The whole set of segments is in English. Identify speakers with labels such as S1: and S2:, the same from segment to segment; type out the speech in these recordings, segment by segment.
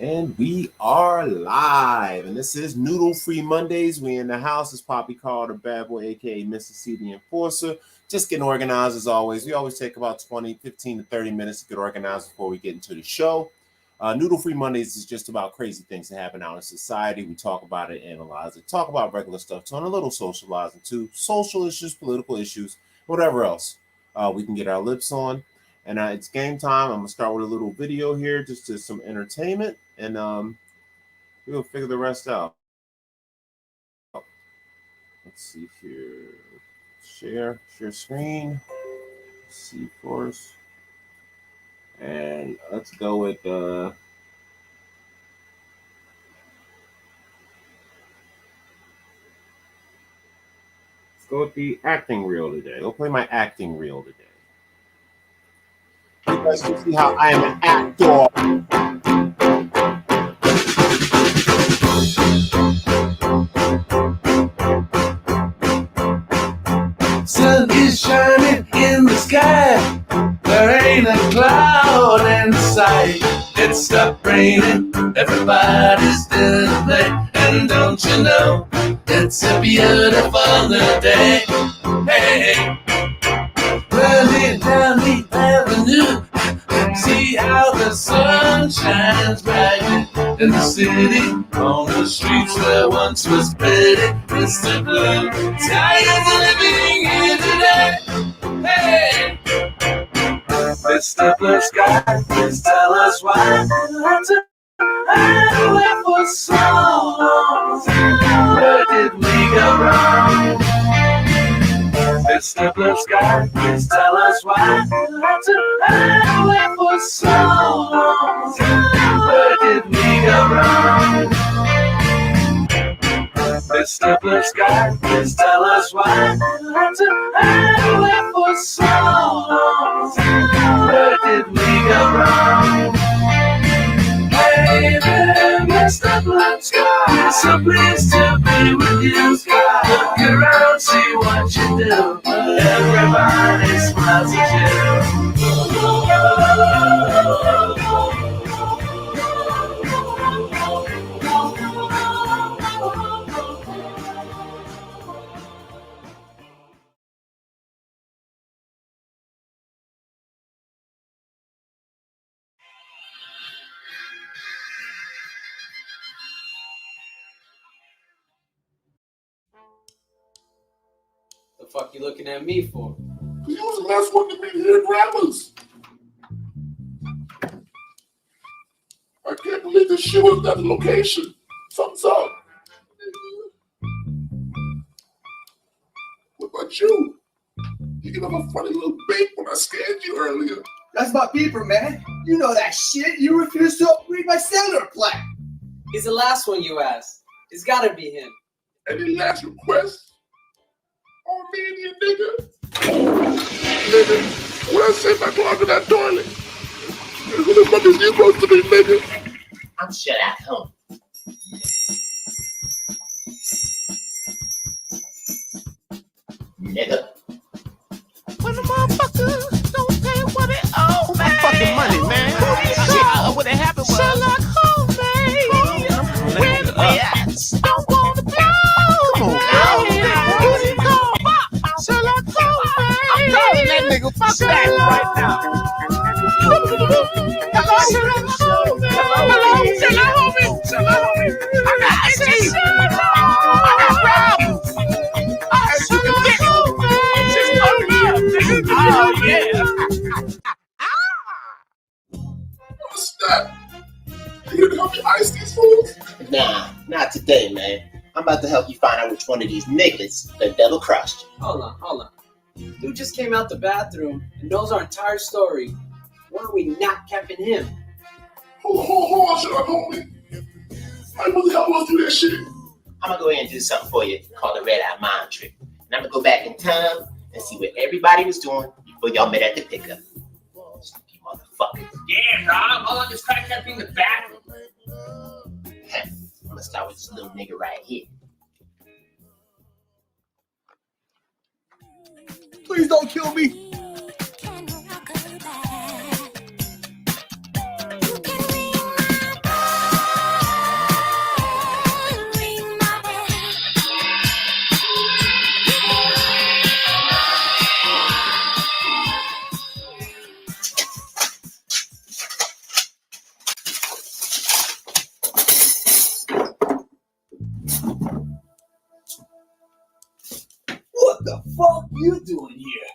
S1: And we are live, and this is Noodle Free Mondays. We in the house. It's Poppy called the bad boy, aka Mr. C, the Enforcer. Just getting organized as always. We always take about 15 to 30 minutes to get organized before we get into the show. Noodle Free Mondays is just about crazy things that happen out in society. We talk about it, analyze it, talk about regular stuff, and a little socializing too. Social issues, political issues, whatever else we can get our lips on. And it's game time. I'm going to start with a little video here, just to some entertainment, and we'll figure the rest out. Let's see here. Share screen. See course. And let's go with let's go with the acting reel today. We'll play my acting reel today. You guys can see how I am an actor.
S2: Sun is shining in the sky. There ain't a cloud in sight. It stopped raining. Everybody's doing it. And don't you know, it's a beautiful new day. Hey, running down the avenue. See how the sun shines brightly in the city. On the streets where once was pretty, Mr. Blue. Tired of living here today. Hey, Mr. Blue Sky, please tell us why you had to hide away for so long. Where did we go wrong? Mr. Blue Sky, please tell us why you had to hide away for so long. Where did we go wrong? Mr. Blue Sky, please tell us why you had to hide away for so long. Where did we go wrong? Hey there, Mr. Blue Sky, so pleased to be with you, Sky. Look around, see what you do. Everybody smiles at you.
S3: The fuck you looking at me for?
S4: You was the last one to meet here rappers. I can't believe this shit was at the location. Something's up. What about you? You gave up a funny little bait when I scanned you earlier.
S5: That's my beeper, man. You know that shit. You refuse to upgrade my cellular plan.
S3: He's the last one you asked. It's gotta be him.
S4: Any last requests? On me and you, nigga. Nigga, what I say about clogging that toilet? Who the fuck is you supposed to be, nigga?
S6: I'm shut at home. Nigga.
S7: When the motherfucker don't pay what it owes, man.
S8: Fucking money, man.
S7: What happened was Sherlock Holmes, man. When the ass don't want to blow.
S8: Come on,
S7: Sherlock Holmes, man.
S8: I'm calling that nigga fuck that right now.
S7: Hello, Sherlock Holmes, man. Hello, Sherlock Holmes. Sherlock Holmes. I got teeth. I got problems. I heard you can fix it. Oh, yeah.
S4: What's that? You gonna help me ice these fools?
S6: Nah, not today, man. I'm about to help you find out which one of these niggas that double crossed you.
S3: Hold on. Dude just came out the bathroom and knows our entire story. Why are we not capping him?
S4: Hold on, Sherlock, homie. I supposed to help us do that shit.
S6: I'm gonna go ahead and do something for you called the red eye mind trick. And I'm gonna go back in time and see what everybody was doing before y'all met at the pickup. Sneaky motherfuckers.
S9: Yeah, dog. All I just tried capping the bathroom.
S6: I'm gonna start with this little nigga right here.
S5: Please don't kill me. you doing here?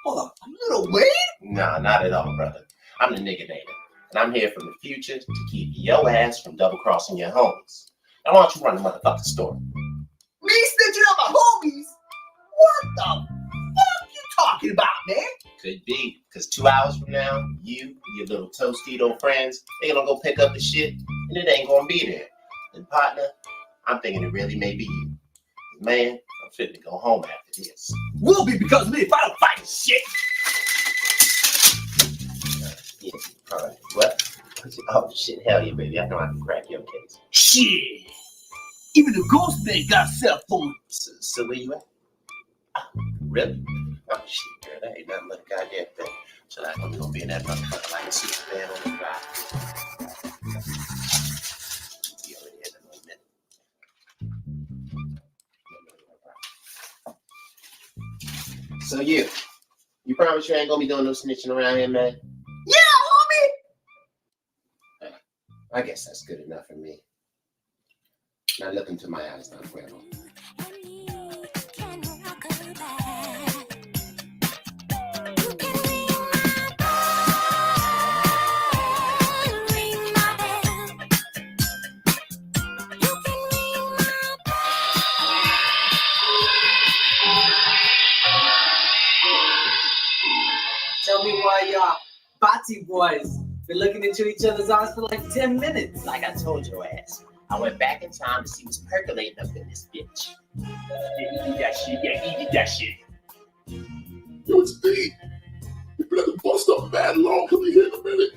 S5: Hold up, little Wade?
S6: Nah, not at all, brother. I'm the nigga dater, and I'm here from the future to keep your ass from double-crossing your homies. Now, why don't you run the motherfucking store?
S5: Me snitching on my homies? What the fuck you talking about, man?
S6: Could be, because 2 hours from now, you and your little Tostito friends, they're gonna go pick up the shit, and it ain't gonna be there. And partner, I'm thinking it really may be you. Man, I'm fitting to go home after this.
S5: Will be because of me if I don't fight shit.
S6: Yeah, all right. What? Oh, shit, hell yeah, baby. I know I can crack your case.
S5: Shit. Even the ghost man got a cell phone.
S6: So where you at? Oh, really? Oh, shit, girl, that ain't nothing but a goddamn thing. So I'm gonna be in that motherfucker like a Superman on the drive. You already had that little minute. So you promise you ain't gonna be doing no snitching around here, man?
S5: Yeah, homie.
S6: I guess that's good enough for me. Now look into my eyes, now, Cuervo.
S3: Tell me why y'all Bati boys been looking into each other's eyes for like 10 minutes.
S6: Like I told your ass, I went back in time to see what's percolating up in this bitch. Yeah, he did that shit. Yeah, he did that shit.
S4: Yo, it's D. You better bust up mad long. Come here in a minute.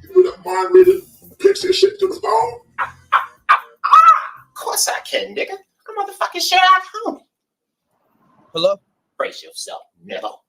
S4: You know that mind reading picture shit to the phone?
S6: Of course I can, nigga. I'm motherfucking Sherlock Holmes.
S5: Hello?
S6: Brace yourself, nigga.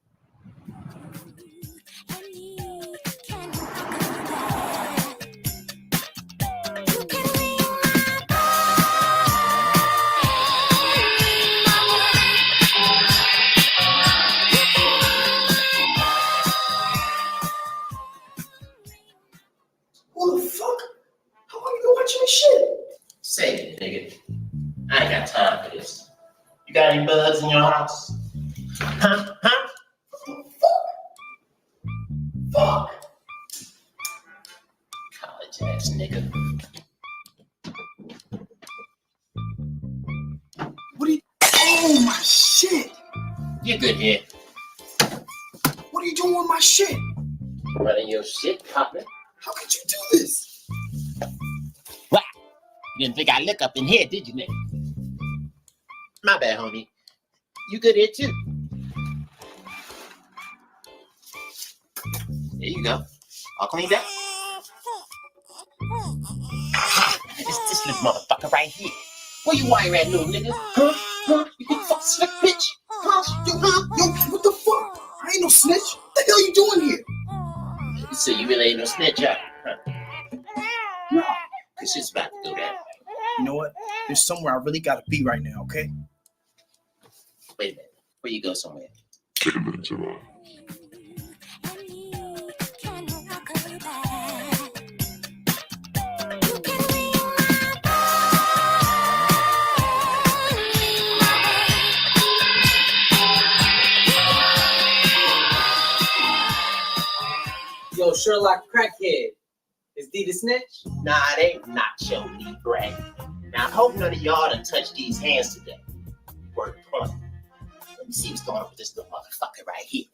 S5: What the fuck? How long you been watching this shit?
S6: Say it, nigga. I ain't got time for this. You got any bugs in your house? Huh?
S5: Fuck.
S6: College ass nigga.
S5: What are you... Oh, my shit.
S6: You good here?
S5: What are you doing with my shit?
S6: Running your shit, partner.
S5: How could you do this?
S6: What? You didn't think I'd look up in here, did you, nigga? My bad, homie. You good here, too. There you go. All cleaned up. It's this little motherfucker right here. Where you wire at, little nigga? Huh? You big fuck slick bitch? Huh?
S5: Yo, what the fuck? I ain't no snitch. What the hell you doing here?
S6: So you really ain't no snitch, huh?
S5: No.
S6: This shit's about to go down.
S5: You know what? There's somewhere I really gotta be right now, okay?
S6: Wait a minute. Where you go somewhere?
S4: Take a minute, Javon.
S3: Yo, Sherlock Crackhead. Is D the snitch?
S6: Nah, they not your lead brag. Now, I hope none of y'all done touched these hands today. Word point. Let me see what's going on with this little motherfucker right here.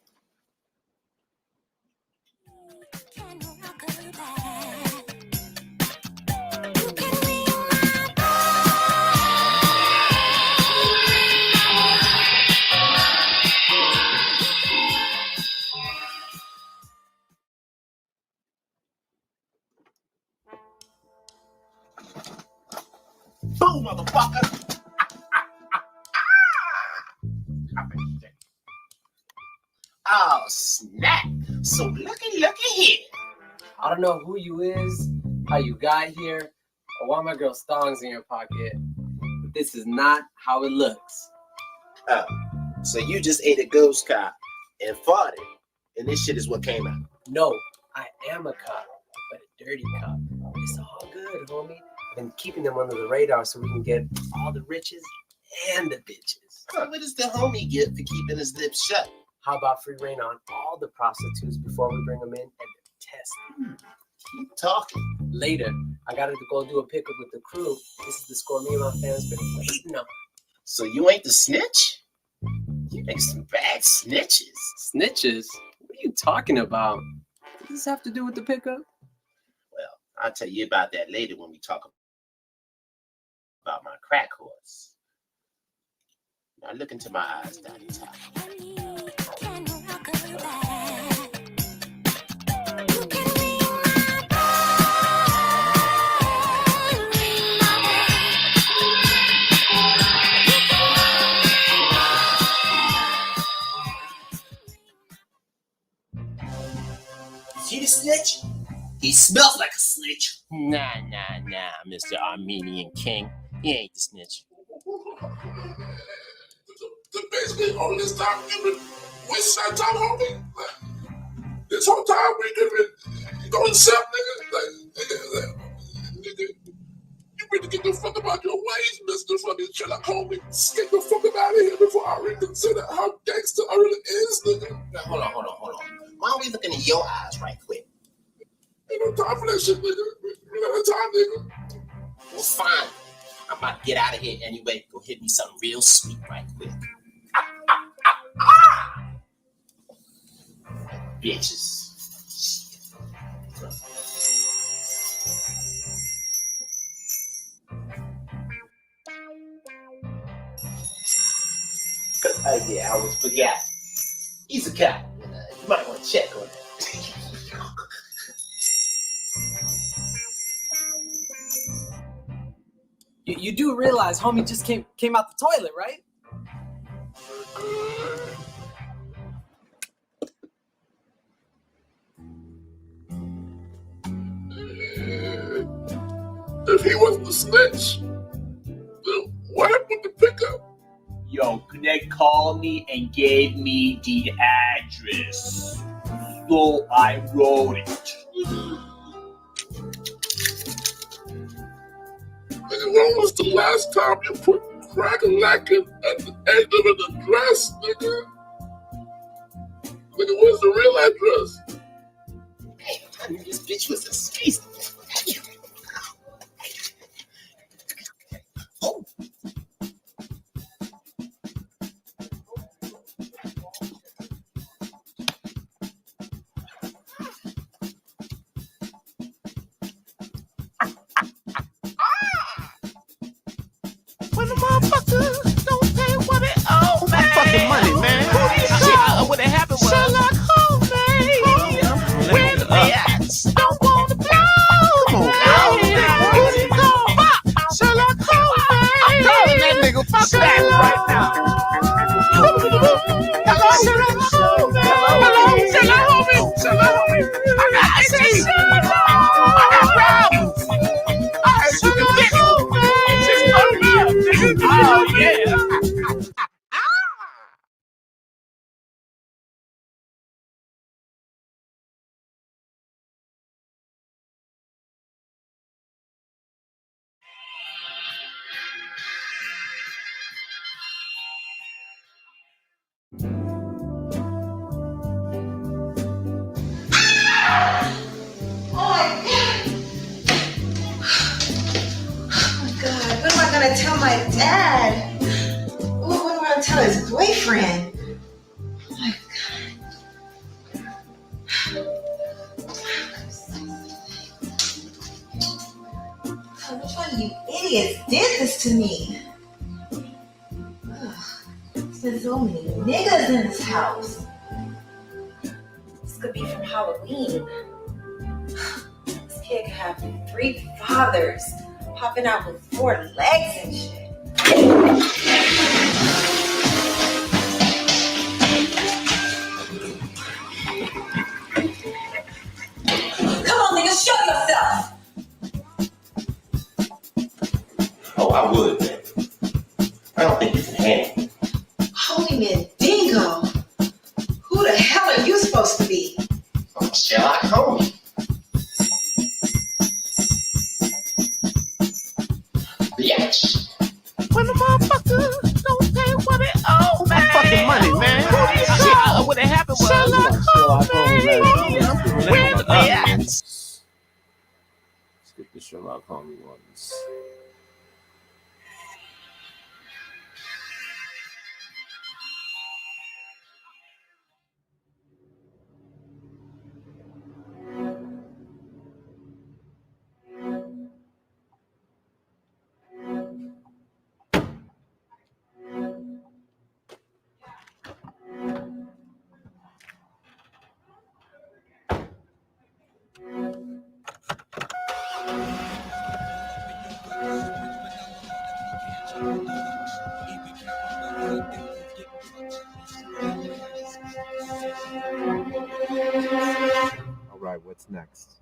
S6: Boom, motherfucker! Oh, snap! So looky here.
S3: I don't know who you is, how you got here, or why my girl's thongs in your pocket. But this is not how it looks.
S6: Oh, so you just ate a ghost cop and farted, and this shit is what came out.
S3: No, I am a cop, but a dirty cop. It's all good, homie. I've been keeping them under the radar so we can get all the riches and the bitches.
S6: What does the homie get for keeping his lips shut?
S3: How about free reign on all the prostitutes before we bring them in and test them?
S6: Keep talking.
S3: Later, I gotta go do a pickup with the crew. This is the score me and my fans been waiting on.
S6: So you ain't the snitch? You make some bad snitches.
S3: Snitches? What are you talking about? What does this have to do with the pickup?
S6: Well, I'll tell you about that later when we talk about my crack horse. Now look into my eyes, Daddy Top.
S5: See the snitch? He smells like a snitch.
S6: Nah, Mr. Armenian King. He ain't the snitch.
S4: So basically, all this time you've been wasting our time, homie. This whole time we been going accept nigga. Nigga, you better get the fuck about your ways, Mr. Fucking Sherlock homie. Get the fuck out of here before I reconsider how gangster I really is, nigga.
S6: Now, hold on. Why don't we look into your eyes right quick?
S4: Ain't no time for that shit, nigga. We don't have time, nigga.
S6: Well, fine. I'm about to get out of here anyway. Go hit me something real sweet right quick. Bitches. Oh yeah, I always forgot. He's a cop. You might want to check on that.
S3: You do realize homie just came out the toilet, right?
S4: If he wasn't the snitch, then what happened with the pickup?
S9: Yo, Connect called me and gave me the address. So I wrote it.
S4: Nigga, when was the last time you put crack-a-lackin' at the end of an address, nigga? Nigga, where's the real address?
S6: Hey, I knew this bitch was a space.
S7: When the motherfuckers don't pay what they owe, man.
S8: Fucking money, man. What happened was
S7: Sherlock Holmes, man. When the bitch don't want to blow.
S8: Come on,
S7: Easy call. Sherlock Holmes, man.
S8: I'm calling that nigga fuck back right now.
S7: Hello, Sherlock Holmes, man. Hello, Sherlock Holmes. Sherlock Holmes. I got IT. I got problems. I heard you can get it. Oh, yeah.
S10: Tell my dad. What am I gonna tell his boyfriend? Oh my God. Which one of you idiots did this to me? Ugh, there's been so many niggas in this house. This could be from Halloween. This kid could have 3 fathers. Popping out with 4 legs and shit. Come on, nigga, show yourself.
S6: Oh, I would, man. I don't think you can handle it.
S10: Holy Mandingo. Who the hell are you supposed to be?
S6: I'm Sherlock Holmes.
S7: When the motherfuckers don't pay what they
S1: Let's get the Sherlock Holmes ones.
S11: All right, what's next?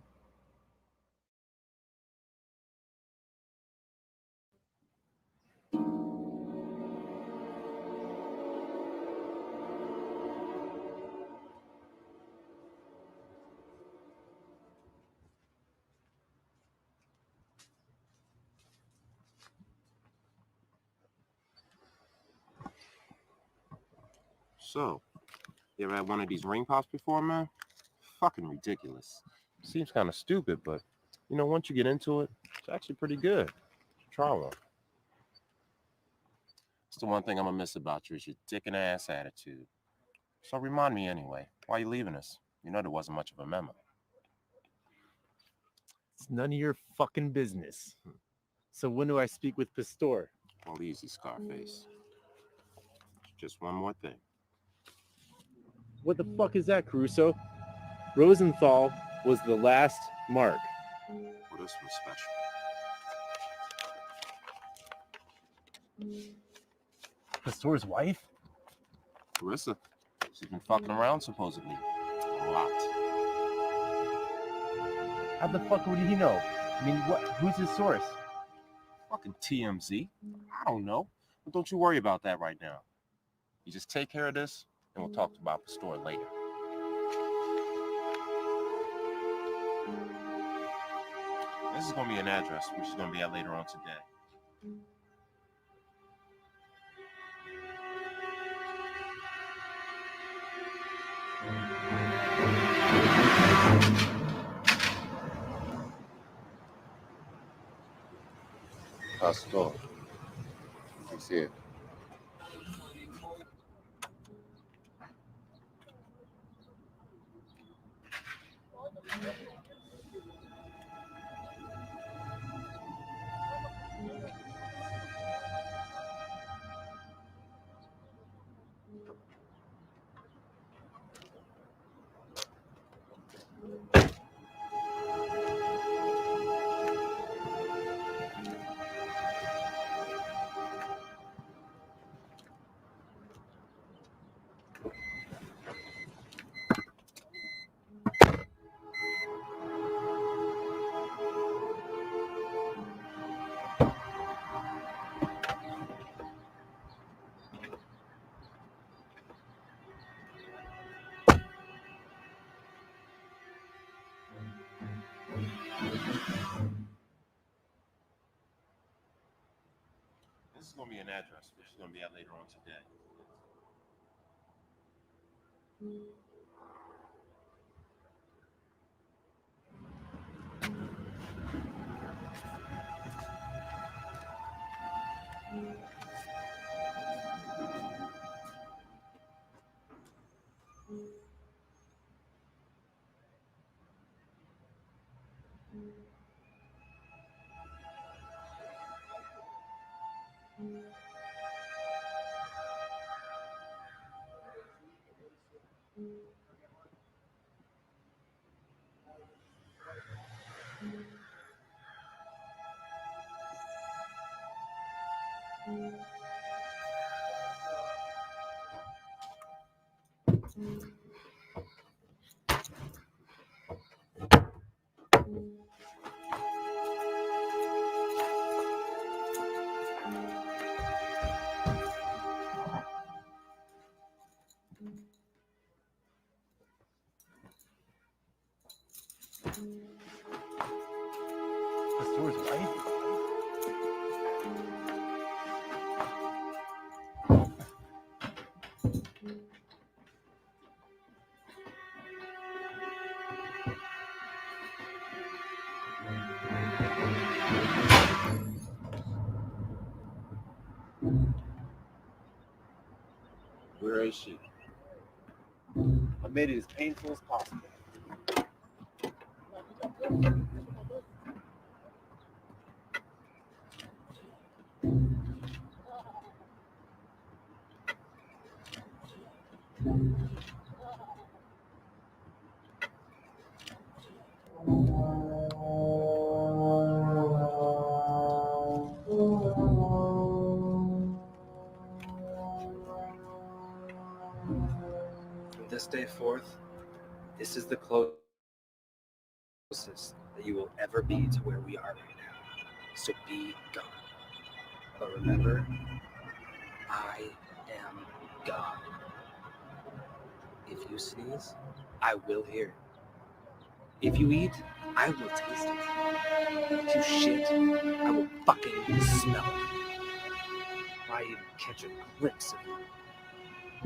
S1: So, you ever had one of these ring pops before, man? Fucking ridiculous. Seems kind of stupid, but you know, once you get into it, it's actually pretty good. Try one. It's the one thing I'm gonna miss about you is your dick and ass attitude. So remind me anyway, why you leaving us? You know there wasn't much of a memo.
S11: It's none of your fucking business. So when do I speak with Pastor?
S1: Well, easy, Scarface. Just one more thing.
S11: What the fuck is that, Caruso? Rosenthal was the last mark.
S1: Well, this one's special.
S11: Pastor's wife?
S1: Carissa. She's been fucking around supposedly. A lot.
S11: How the fuck would he know? I mean, what? Who's his source?
S1: Fucking TMZ. I don't know. But don't you worry about that right now. You just take care of this, and we'll talk about the store later. This is going to be an address, which is going to be at later on today. Pastor. He's here. This is going to be an address, which is going to be at later on today.
S11: Pastor's wife? Where is she? I made it as painful as possible. From this day forth, this is the closest that you will ever be to where we are right now. So be gone. But remember, I am God. If you sneeze, I will hear it. If you eat, I will taste it. If you shit, I will fucking smell it. If I even catch a glimpse of you,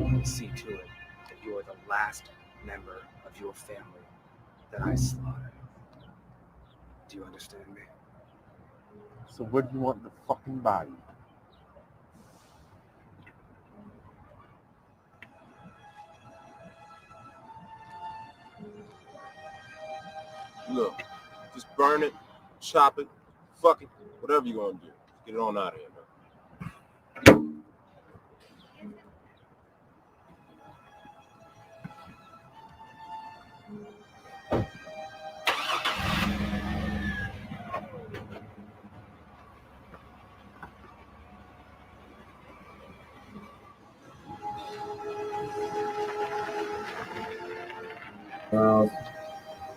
S11: I will see to it that you are the last member of your family that I slaughter. Do you understand me? So where do you want the fucking body?
S1: Look, just burn it, chop it, fuck it, whatever you're gonna do. Get it on out of here, man.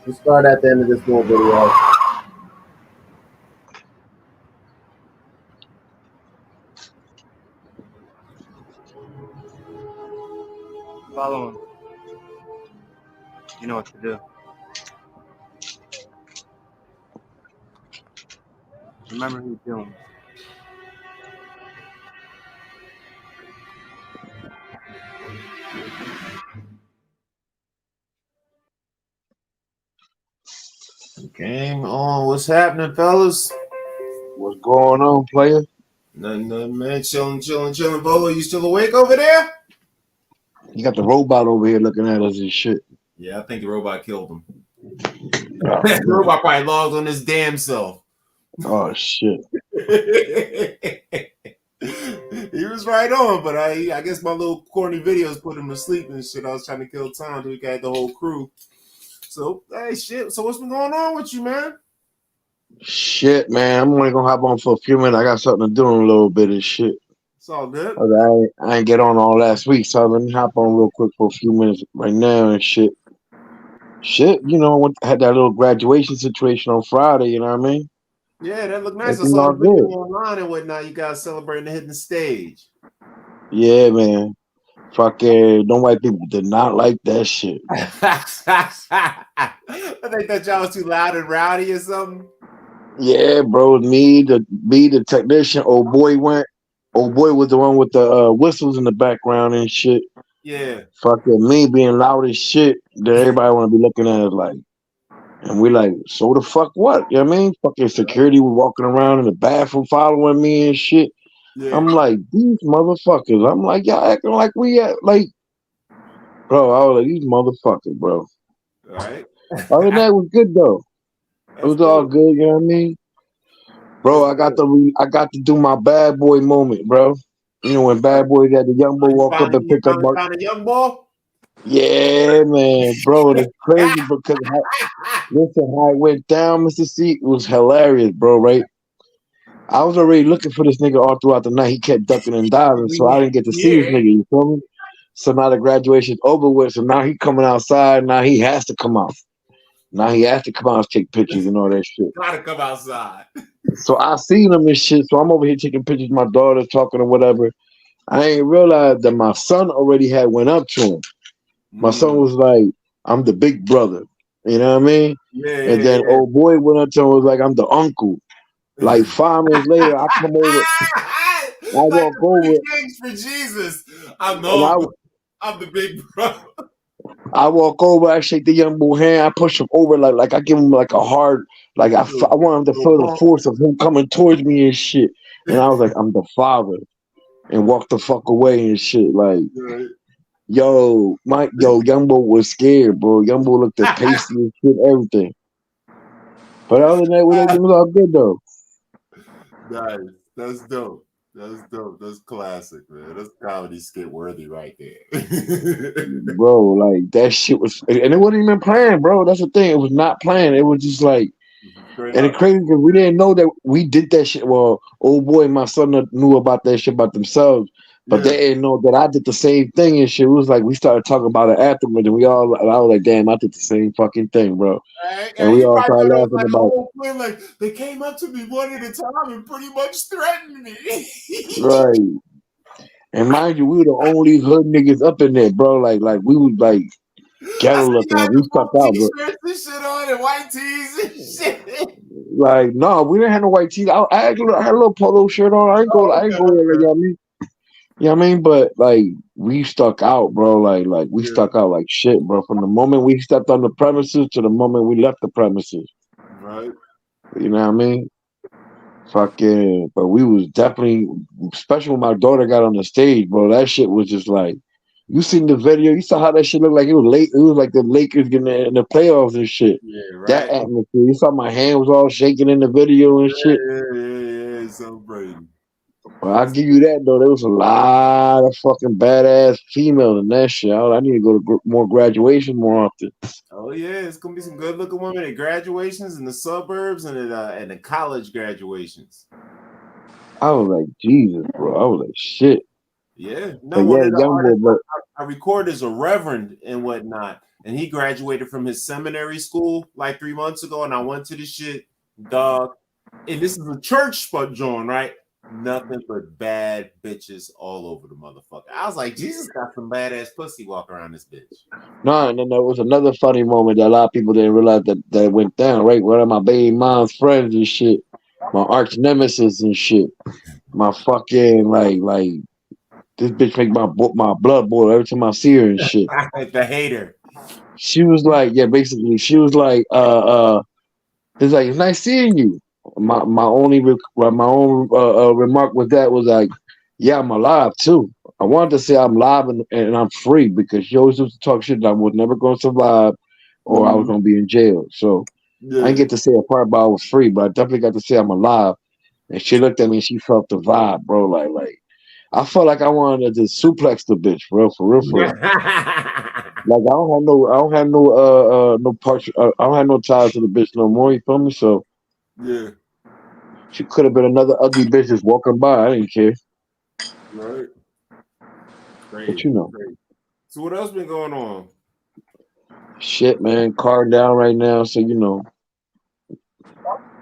S1: We'll start at the end of this little video.
S11: Follow him. You know what to do. Remember who you're doing.
S1: Game on. What's happening, fellas?
S12: What's going on, player?
S1: Nothing, man. Chilling. Bolo, you still awake over there?
S12: You got the robot over here looking at us and shit.
S1: Yeah, I think the robot killed him. The robot probably logged on his damn self.
S12: Oh, shit.
S1: He was right on, but I guess my little corny videos put him to sleep and shit. I was trying to kill time. We got the whole crew. So, hey, shit. So what's been going on with you, man?
S12: Shit, man. I'm only gonna hop on for a few minutes. I got something to do in a little bit of shit.
S1: It's all good.
S12: I ain't get on all last week, so let me hop on real quick for a few minutes right now and shit. Shit, you know, I had that little graduation situation on Friday, you know what I mean?
S1: Yeah, that looked nice. I
S12: Everything
S1: saw
S12: all
S1: the video
S12: good.
S1: online and whatnot. You guys celebrating the hitting stage.
S12: Yeah, man. Fucking, them white people did not like that shit.
S1: I think that y'all was too loud and rowdy or something.
S12: Yeah, bro. Me, the technician. Old boy was the one with the whistles in the background and shit.
S1: Yeah.
S12: Fucking me being loud as shit that everybody want to be looking at us like. And we like, so the fuck what? You know what I mean? Fucking security was walking around in the bathroom following me and shit.
S1: Yeah.
S12: I'm like, these motherfuckers. I'm like, y'all acting like we at like, bro. I was like, these motherfuckers, bro.
S1: All right.
S12: Other than that, it was good though. It was all good. You know what I mean? Bro, I got to do my bad boy moment, bro. You know when bad boy had the young boy walk up and pick up Mark.
S1: Found a young boy?
S12: Yeah, man, bro. It's crazy because listen, how it went down, Mr. C, it was hilarious, bro. Right? I was already looking for this nigga all throughout the night. He kept ducking and diving, so I didn't get to see this nigga. You feel me? So now the graduation's over with. So now he coming outside. Now he has to come out. Now he has to come out and take pictures and all that shit.
S1: Gotta come outside.
S12: So I seen him and shit. So I'm over here taking pictures of my daughter, talking or whatever. I ain't realized that my son already had went up to him. My son was like, I'm the big brother. You know what I mean?
S1: Yeah,
S12: and then old boy went up to him and was like, I'm the uncle. Like 5 minutes later, I come over. I walk over.
S1: Thanks for Jesus. I'm the uncle. I'm the big brother.
S12: I walk over, I shake the young boy hand, I push him over like I give him like a hard, like I want him to feel the force of him coming towards me and shit. And I was like, I'm the father, and walk the fuck away and shit. Like, yo, young boy was scared, bro. Young boy looked at pasty and shit, everything. But other than that, everything was all good though.
S1: Nice. That's dope. That's dope. That's classic, man. That's comedy skit worthy right there.
S12: Bro, like that shit was, and it wasn't even planned, bro. That's the thing. It was not planned. It was just like,
S1: Straight
S12: and
S1: up.
S12: it's crazy because we didn't know that we did that shit. Well, old boy and my son knew about that shit about themselves, but they didn't know that I did the same thing and shit. It was like we started talking about it afterwards, and I was like, damn, I did the same fucking thing, bro. And we
S1: He
S12: all
S1: probably
S12: started
S1: thought it was
S12: laughing
S1: like a
S12: about it.
S1: whole thing. Like they came up to me one at a time and pretty much threatened me.
S12: Right. And mind you, we were the only hood niggas up in there, bro. Like we was like ghetto
S1: I said, you
S12: looking, like
S1: got
S12: we
S1: the
S12: stuck
S1: full
S12: out, bro.
S1: t-shirts and shit on and white tees and shit.
S12: Like, no, we didn't have no white tees. I had a little polo shirt on. I ain't go there, like, you know what I mean? You know what I mean? But like we stuck out, bro. Like we stuck out like shit, bro. From the moment we stepped on the premises to the moment we left the premises.
S1: Right.
S12: You know what I mean? Fucking, but we was definitely, especially when my daughter got on the stage, bro. That shit was just like, you seen the video? You saw how that shit looked like? It was late. It was like the Lakers getting in the playoffs and shit.
S1: Yeah, right.
S12: That atmosphere. You saw my hand was all shaking in the video and shit.
S1: Yeah. Celebrating.
S12: Well, I'll give you that though. There was a lot of fucking badass females in that shit. I need to go to more graduation more often.
S1: Oh yeah, it's gonna be some good looking women at graduations in the suburbs and at the college graduations.
S12: I was like, Jesus, bro. I was like, shit.
S1: Yeah, no,
S12: But
S1: one
S12: yeah,
S1: of the
S12: young boy,
S1: artists
S12: but
S1: I recorded is a reverend and whatnot, and he graduated from his seminary school like 3 months ago, and I went to the shit, dog. And this is a church spot, John, right? Nothing but bad bitches all over the motherfucker. I was like, Jesus got some badass pussy walking around this bitch.
S12: no, and then there was another funny moment that a lot of people didn't realize that went down, right? One of my baby mom's friends and shit, my arch nemesis and shit, my fucking like this bitch make my blood boil every time I see her and shit.
S1: The hater.
S12: She was like, yeah, basically, she was like, it's like, it's nice seeing you. My only remark with that was like, yeah, I'm alive too. I wanted to say I'm live and I'm free because she always used to talk shit that I was never going to survive or I was going to be in jail. So I didn't get to say a part about I was free, but I definitely got to say I'm alive. And she looked at me and she felt the vibe, bro. Like I felt like I wanted to just suplex the bitch, bro, for real. Like I don't have no parts. I don't have no ties to the bitch no more. You feel me? So
S1: yeah,
S12: she could have been another ugly bitch just walking by. I didn't care.
S1: Right.
S12: But you know,
S1: Crazy. So what else been going on?
S12: shit, man, car down right now. So you know,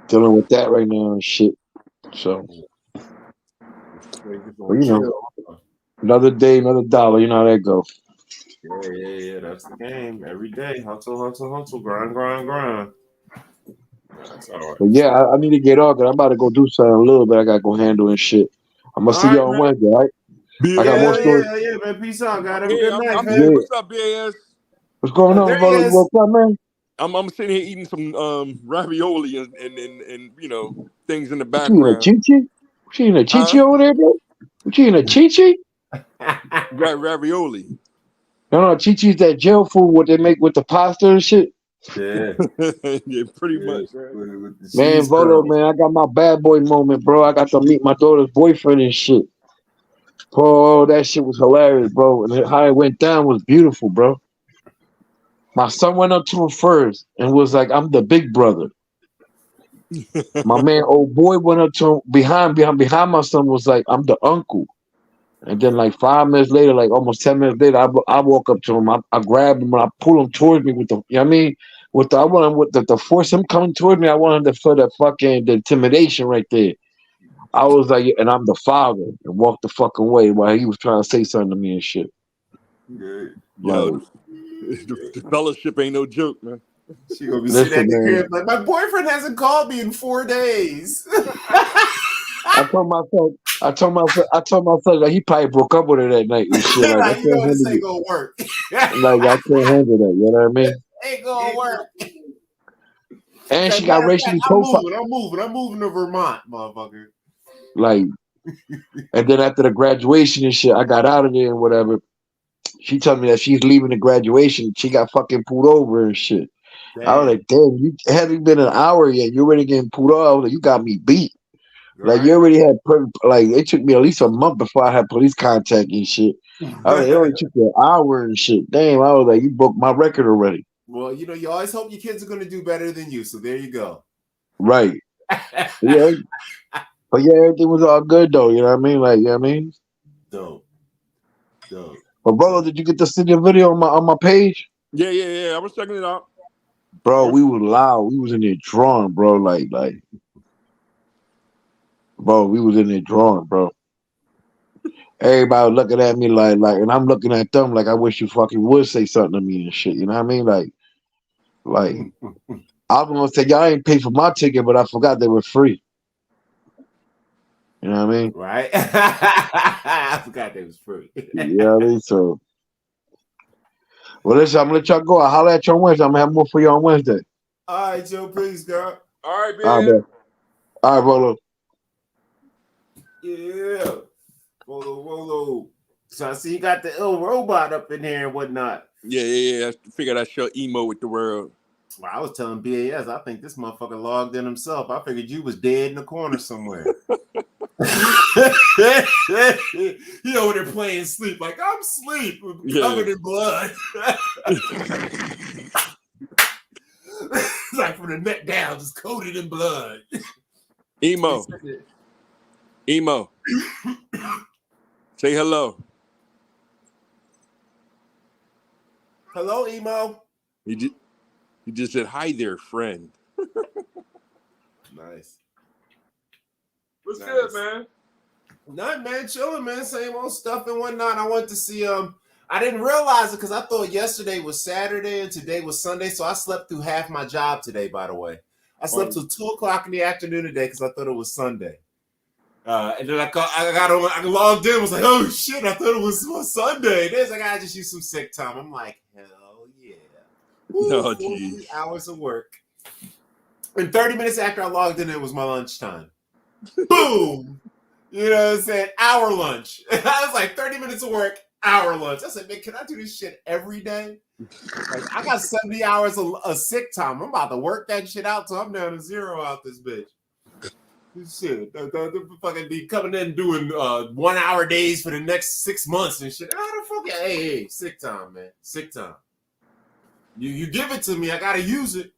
S12: dealing with that right now and shit. So, but, you know, another day, another dollar. You know how that go.
S1: Yeah. That's the game. Every day, hustle, grind. That's all right.
S12: But yeah, I need to get off. Cause I'm about to go do something a little bit. I gotta go handle and shit. I'm gonna see y'all on Wednesday, all right? I got more stories.
S1: Yeah, man. Peace out, God. Have a
S13: Hey,
S1: good night,
S13: I'm
S1: man.
S13: here. What's up, BAS?
S12: What's going on,
S1: there
S12: brother?
S1: he
S12: You
S1: is.
S12: woke up, man?
S13: I'm sitting here eating some ravioli and you know things in the
S12: What you eating a
S13: background.
S12: chichi? What you eating a chichi over there, bro? What you eating a chichi?
S13: Ravioli.
S12: No, chichi's that jail food what they make with the pasta and shit.
S1: Yeah.
S13: Yeah, pretty much, right?
S1: With the
S12: Man,
S1: cheese
S12: Volo,
S1: curls.
S12: man, I got my bad boy moment, bro. I got to meet my daughter's boyfriend and shit. Oh, that shit was hilarious, bro. And how it went down was beautiful, bro. My son went up to him first and was like, I'm the big brother. My man, old boy, went up to him behind my son was like, I'm the uncle. And then like 5 minutes later, like almost 10 minutes later, I walk up to him. I grab him and I pull him towards me with the, you know what I mean? I want him with the force him coming towards me. I want him to feel the intimidation right there. I was like, and I'm the father, and walked the fucking way while he was trying to say something to me and shit.
S1: Good.
S13: Yo,
S12: Like,
S13: the fellowship ain't no joke, man.
S1: She gonna be sitting at
S12: listen,
S1: the
S12: man.
S1: crib like, my boyfriend hasn't called me in 4 days.
S12: I told myself like he probably broke up with her that night and shit. Like I
S1: Like, you
S12: can't
S1: know this
S12: handle
S1: ain't
S12: it.
S1: gonna work.
S12: Like I can't handle that. You know what I mean?
S1: Ain't gonna work.
S12: And
S1: Like,
S12: she got
S1: matter of fact,
S12: racially
S1: I'm
S12: profiled.
S1: moving to Vermont, motherfucker.
S12: Like, and then after the graduation and shit, I got out of there and whatever. She told me that she's leaving the graduation. She got fucking pulled over and shit. I was
S1: Damn.
S12: like, damn, you haven't been an hour yet. You're already getting pulled over. I was like, you got me beat. Like you
S1: Right.
S12: already had like it took me at least a month before I had police contact and shit. I was like, it only took you an hour and shit. Damn, I was like, you broke my record already.
S1: Well, you know, you always hope your kids are gonna do better than you. So there you go.
S12: Right. Yeah. But yeah, everything was all good though, you know what I mean? Like, you know what I mean?
S1: Dope.
S12: But brother, did you get to see the video on my page?
S13: Yeah. I was checking it out.
S12: Bro, we was loud. We was in there drawing, bro. Like, bro, we was in there drawing, bro. Everybody looking at me like, and I'm looking at them like, I wish you fucking would say something to me and shit. You know what I mean? Like, I was gonna say y'all ain't paid for my ticket, but I forgot they were free. You know what I mean?
S1: Right. I forgot they was free.
S12: Yeah, I mean, so. Well, listen, I'm gonna let y'all go. I'll holler at you on Wednesday. I'm gonna have more for you on Wednesday.
S1: All right, Joe, please, girl.
S13: All right,
S12: All right,
S13: man.
S12: man. All right, Rolo.
S1: Yeah. Rolo. So I see you got the ill robot up in here and whatnot.
S13: Yeah. I figured I'd show emo with the world.
S1: Well, I was telling BAS, I think this motherfucker logged in himself. I figured you was dead in the corner somewhere. He over there playing sleep, like I'm asleep, covered in blood. Like from the neck down, just coated in blood.
S13: Emo. Say hello.
S1: Hello, Emo.
S13: He just said, hi there, friend.
S1: Nice.
S13: What's good, man?
S1: Nothing, man. Chilling, man. Same old stuff and whatnot. I went to see I didn't realize it because I thought yesterday was Saturday and today was Sunday. So I slept through half my job today, by the way. I slept till 2:00 in the afternoon today because I thought it was Sunday. And then I logged in, was like, oh shit, I thought it was Sunday. There's like, I just used some sick time. I'm like, hell yeah.
S13: No,
S1: 40 hours of work. And 30 minutes after I logged in, it was my lunchtime. Boom! You know what I'm saying? Hour lunch. I was like, 30 minutes of work, hour lunch. I said, man, can I do this shit every day? Like, I got 70 hours of sick time. I'm about to work that shit out till I'm down to 0 out this bitch. Shit, the fucking be coming in doing 1 hour days for the next 6 months and shit. How the fuck? Hey, sick time, man. Sick time. You give it to me, I gotta use it.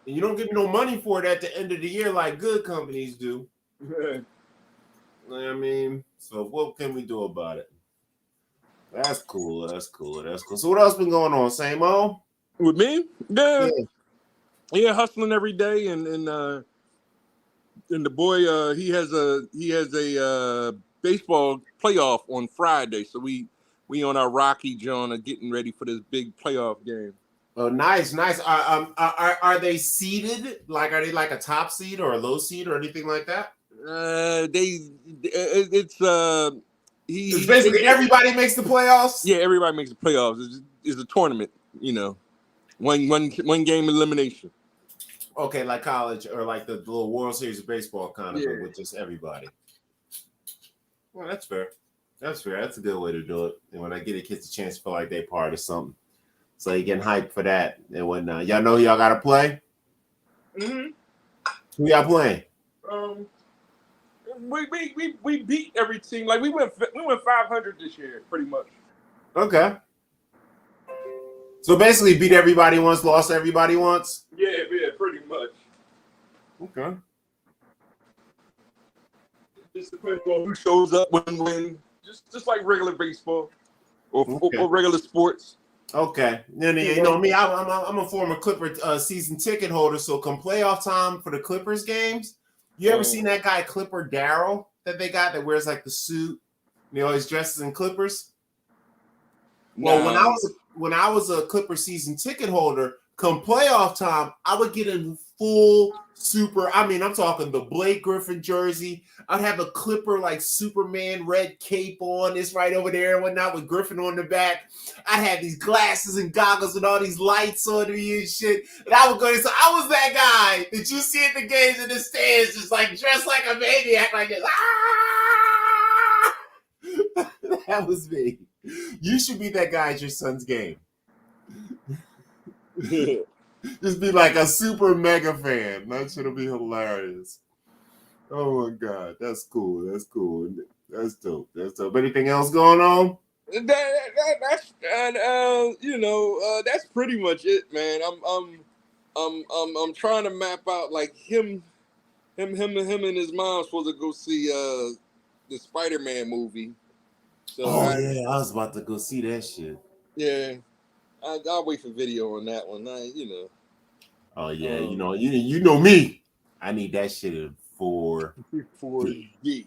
S1: And you don't give me no money for it at the end of the year like good companies do. You know what I mean? So what can we do about it? That's cool. So what else been going on? Same old?
S13: With me? Yeah, hustling every day and the boy he has a baseball playoff on Friday, so we on our Rocky John are getting ready for this big playoff game.
S1: Oh, nice. Are they seeded? Like, are they like a top seed or a low seed or anything like that?
S13: It's
S1: basically everybody makes the playoffs.
S13: Yeah, everybody makes the playoffs. It's a tournament, you know, one game elimination.
S1: Okay, like college or like the little World Series of baseball kind of, but with just everybody. Well, that's fair. That's a good way to do it. And when I get the kids a chance to feel like they're part of something. So you're getting hyped for that and whatnot. Y'all know who y'all got to play?
S13: Mm-hmm.
S1: Who y'all playing?
S13: We beat every team. Like we went 500 this year, pretty much.
S1: Okay. So basically beat everybody once, lost everybody once?
S13: Yeah, pretty much.
S1: Okay.
S13: It just depends on who shows up when just like regular baseball or regular sports.
S1: Okay. You know me, I'm a former Clipper season ticket holder, so come playoff time for the Clippers games, you ever seen that guy Clipper Darryl that they got that wears like the suit and he always dresses in Clippers? Well, when I was a Clipper season ticket holder, come playoff time, I would get in full super. I mean, I'm talking the Blake Griffin jersey. I'd have a Clipper like Superman red cape on. It's right over there and whatnot with Griffin on the back. I'd have these glasses and goggles and all these lights on me and shit. And I would go. So I was that guy that you see at the games in the stands, just like dressed like a maniac, like this. Ah! That was me. You should be that guy at your son's game. Just be like a super mega fan. That should be hilarious. Oh my god, that's cool. That's cool. That's dope. That's dope. Anything else going on?
S13: That's that's pretty much it, man. I'm trying to map out like him and his mom supposed to go see the Spider-Man movie. So
S1: I was about to go see that shit.
S13: Yeah, I'll wait for video on that one.
S1: Oh yeah, you know me. I need that shit in 4D.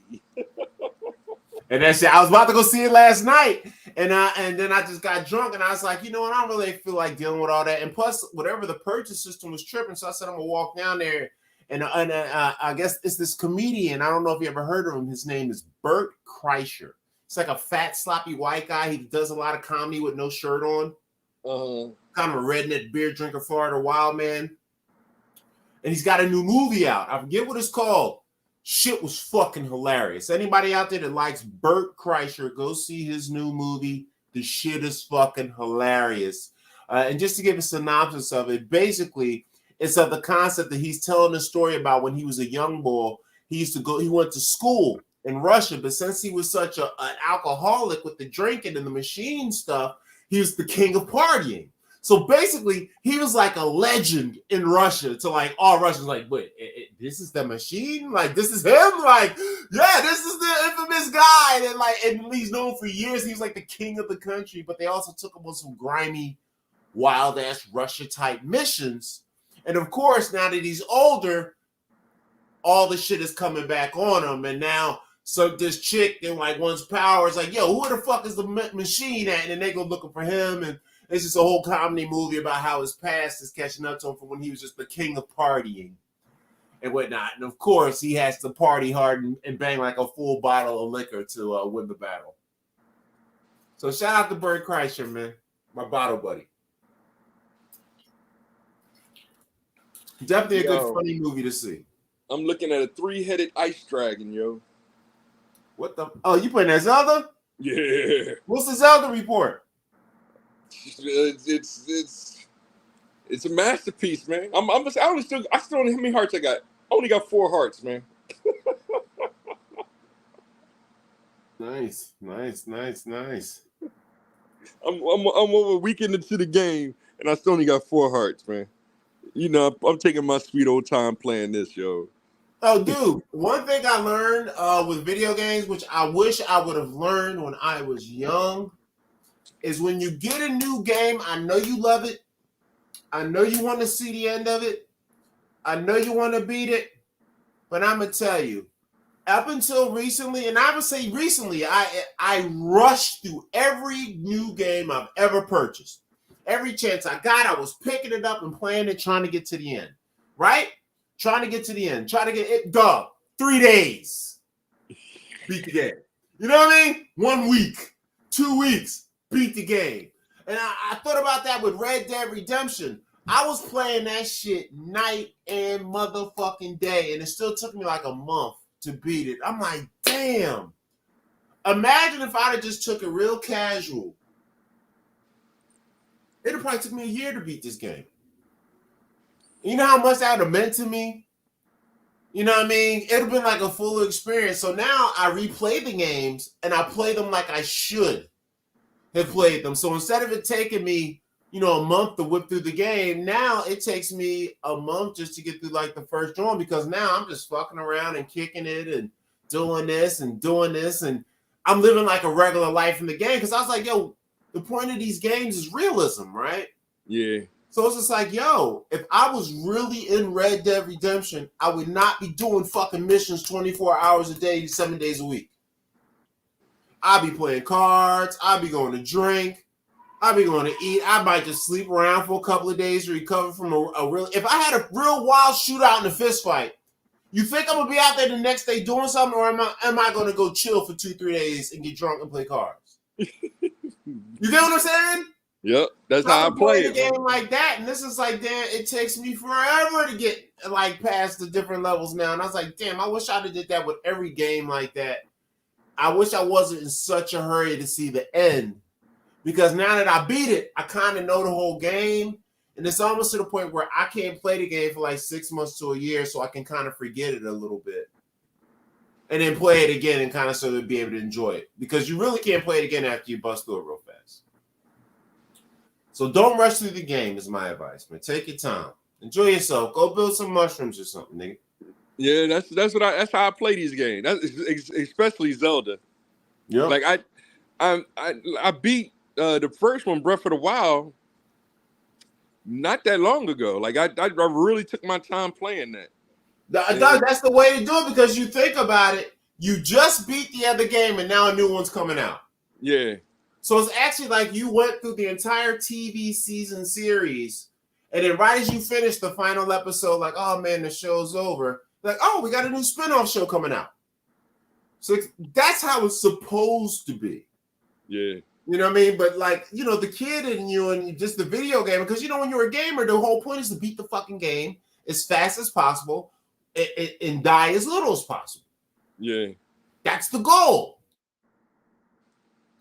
S1: And that shit, I was about to go see it last night, and then I just got drunk, and I was like, you know what, I don't really feel like dealing with all that. And plus, whatever the purchase system was tripping, so I said I'm gonna walk down there, and I guess it's this comedian. I don't know if you ever heard of him. His name is Bert Kreischer. It's like a fat, sloppy white guy. He does a lot of comedy with no shirt on. Kind of a redneck beer drinker, Florida wild man. And he's got a new movie out. I forget what it's called. Shit was fucking hilarious. Anybody out there that likes Bert Kreischer, go see his new movie. The shit is fucking hilarious. And just to give a synopsis of it, basically, it's of the concept that he's telling a story about when he was a young boy. He went to school in Russia, but since he was such an alcoholic with the drinking and the machine stuff, he was the king of partying. So basically, he was like a legend in Russia to like all Russians. Like, wait, this is the machine? Like, this is him? Like, yeah, this is the infamous guy. And he's known for years. He was like the king of the country. But they also took him on some grimy, wild ass Russia type missions. And of course, now that he's older, all the shit is coming back on him. And now, so this chick in like one's power is like, yo, who the fuck is the machine at? And then they go looking for him, and it's just a whole comedy movie about how his past is catching up to him from when he was just the king of partying and whatnot. And of course, he has to party hard and bang like a full bottle of liquor to win the battle. So shout out to Bert Kreischer, man, my bottle buddy. Definitely a good funny movie to see.
S13: I'm looking at a 3-headed ice dragon, yo.
S1: What the? Oh, you playing that Zelda?
S13: Yeah.
S1: What's the Zelda report?
S13: It's a masterpiece, man. I still don't know how many hearts I got. I only got 4 hearts, man.
S1: Nice.
S13: I'm over a weekend into the game, and I still only got 4 hearts, man. You know, I'm taking my sweet old time playing this, yo.
S1: Oh, dude, one thing I learned with video games, which I wish I would have learned when I was young, is when you get a new game, I know you love it. I know you want to see the end of it. I know you want to beat it. But I'm going to tell you, up until recently, and I would say recently, I rushed through every new game I've ever purchased. Every chance I got, I was picking it up and playing it, trying to get to the end. Right? Trying to get to the end. Trying to get it done. 3 days. Beat the game. You know what I mean? 1 week. 2 weeks. Beat the game. And I thought about that with Red Dead Redemption. I was playing that shit night and motherfucking day, and it still took me like a month to beat it. I'm like, damn. Imagine if I'd have just took it real casual. It'd probably took me a year to beat this game. You know how much that would have meant to me? You know what I mean? It would have been like a full experience. So now I replay the games, and I play them like I should have played them. So instead of it taking me, a month to whip through the game, now it takes me a month just to get through like the first drawing, because now I'm just fucking around and kicking it and doing this, and I'm living like a regular life in the game, because I was like, yo, the point of these games is realism, right?
S13: Yeah.
S1: So it's just like, yo, if I was really in Red Dead Redemption, I would not be doing fucking missions 24 hours a day, 7 days a week. I'd be playing cards. I'd be going to drink. I'll be going to eat. I might just sleep around for a couple of days to recover from a real. If I had a real wild shootout in a fist fight, you think I'm gonna be out there the next day doing something, or am I gonna go chill for 2-3 days and get drunk and play cards? You get what I'm saying?
S13: Yep, that's how I play
S1: a
S13: it.
S1: game like that, and this is like, damn, it takes me forever to get like past the different levels now. And I was like, damn, I wish I'd have did that with every game like that. I wish I wasn't in such a hurry to see the end, because now that I beat it, I kind of know the whole game, and it's almost to the point where I can't play the game for like 6 months to a year, so I can kind of forget it a little bit, and then play it again and kind of sort of be able to enjoy it, because you really can't play it again after you bust through it real fast. So don't rush through the game is my advice, man. Take your time. Enjoy yourself. Go build some mushrooms or something, nigga.
S13: Yeah, that's how I play these games. Especially Zelda.
S1: Yeah.
S13: Like I beat the first one, Breath of the Wild, not that long ago. Like I really took my time playing that.
S1: That's the way to do it, because you think about it, you just beat the other game and now a new one's coming out.
S13: Yeah.
S1: So it's actually like you went through the entire TV season series, and then right as you finish the final episode, like, oh man, the show's over. Like, oh, we got a new spinoff show coming out. So that's how it's supposed to be.
S13: Yeah.
S1: You know what I mean? But like, you know, the kid in you and just the video game, because you know, when you're a gamer, the whole point is to beat the fucking game as fast as possible and die as little as possible.
S13: Yeah.
S1: That's the goal.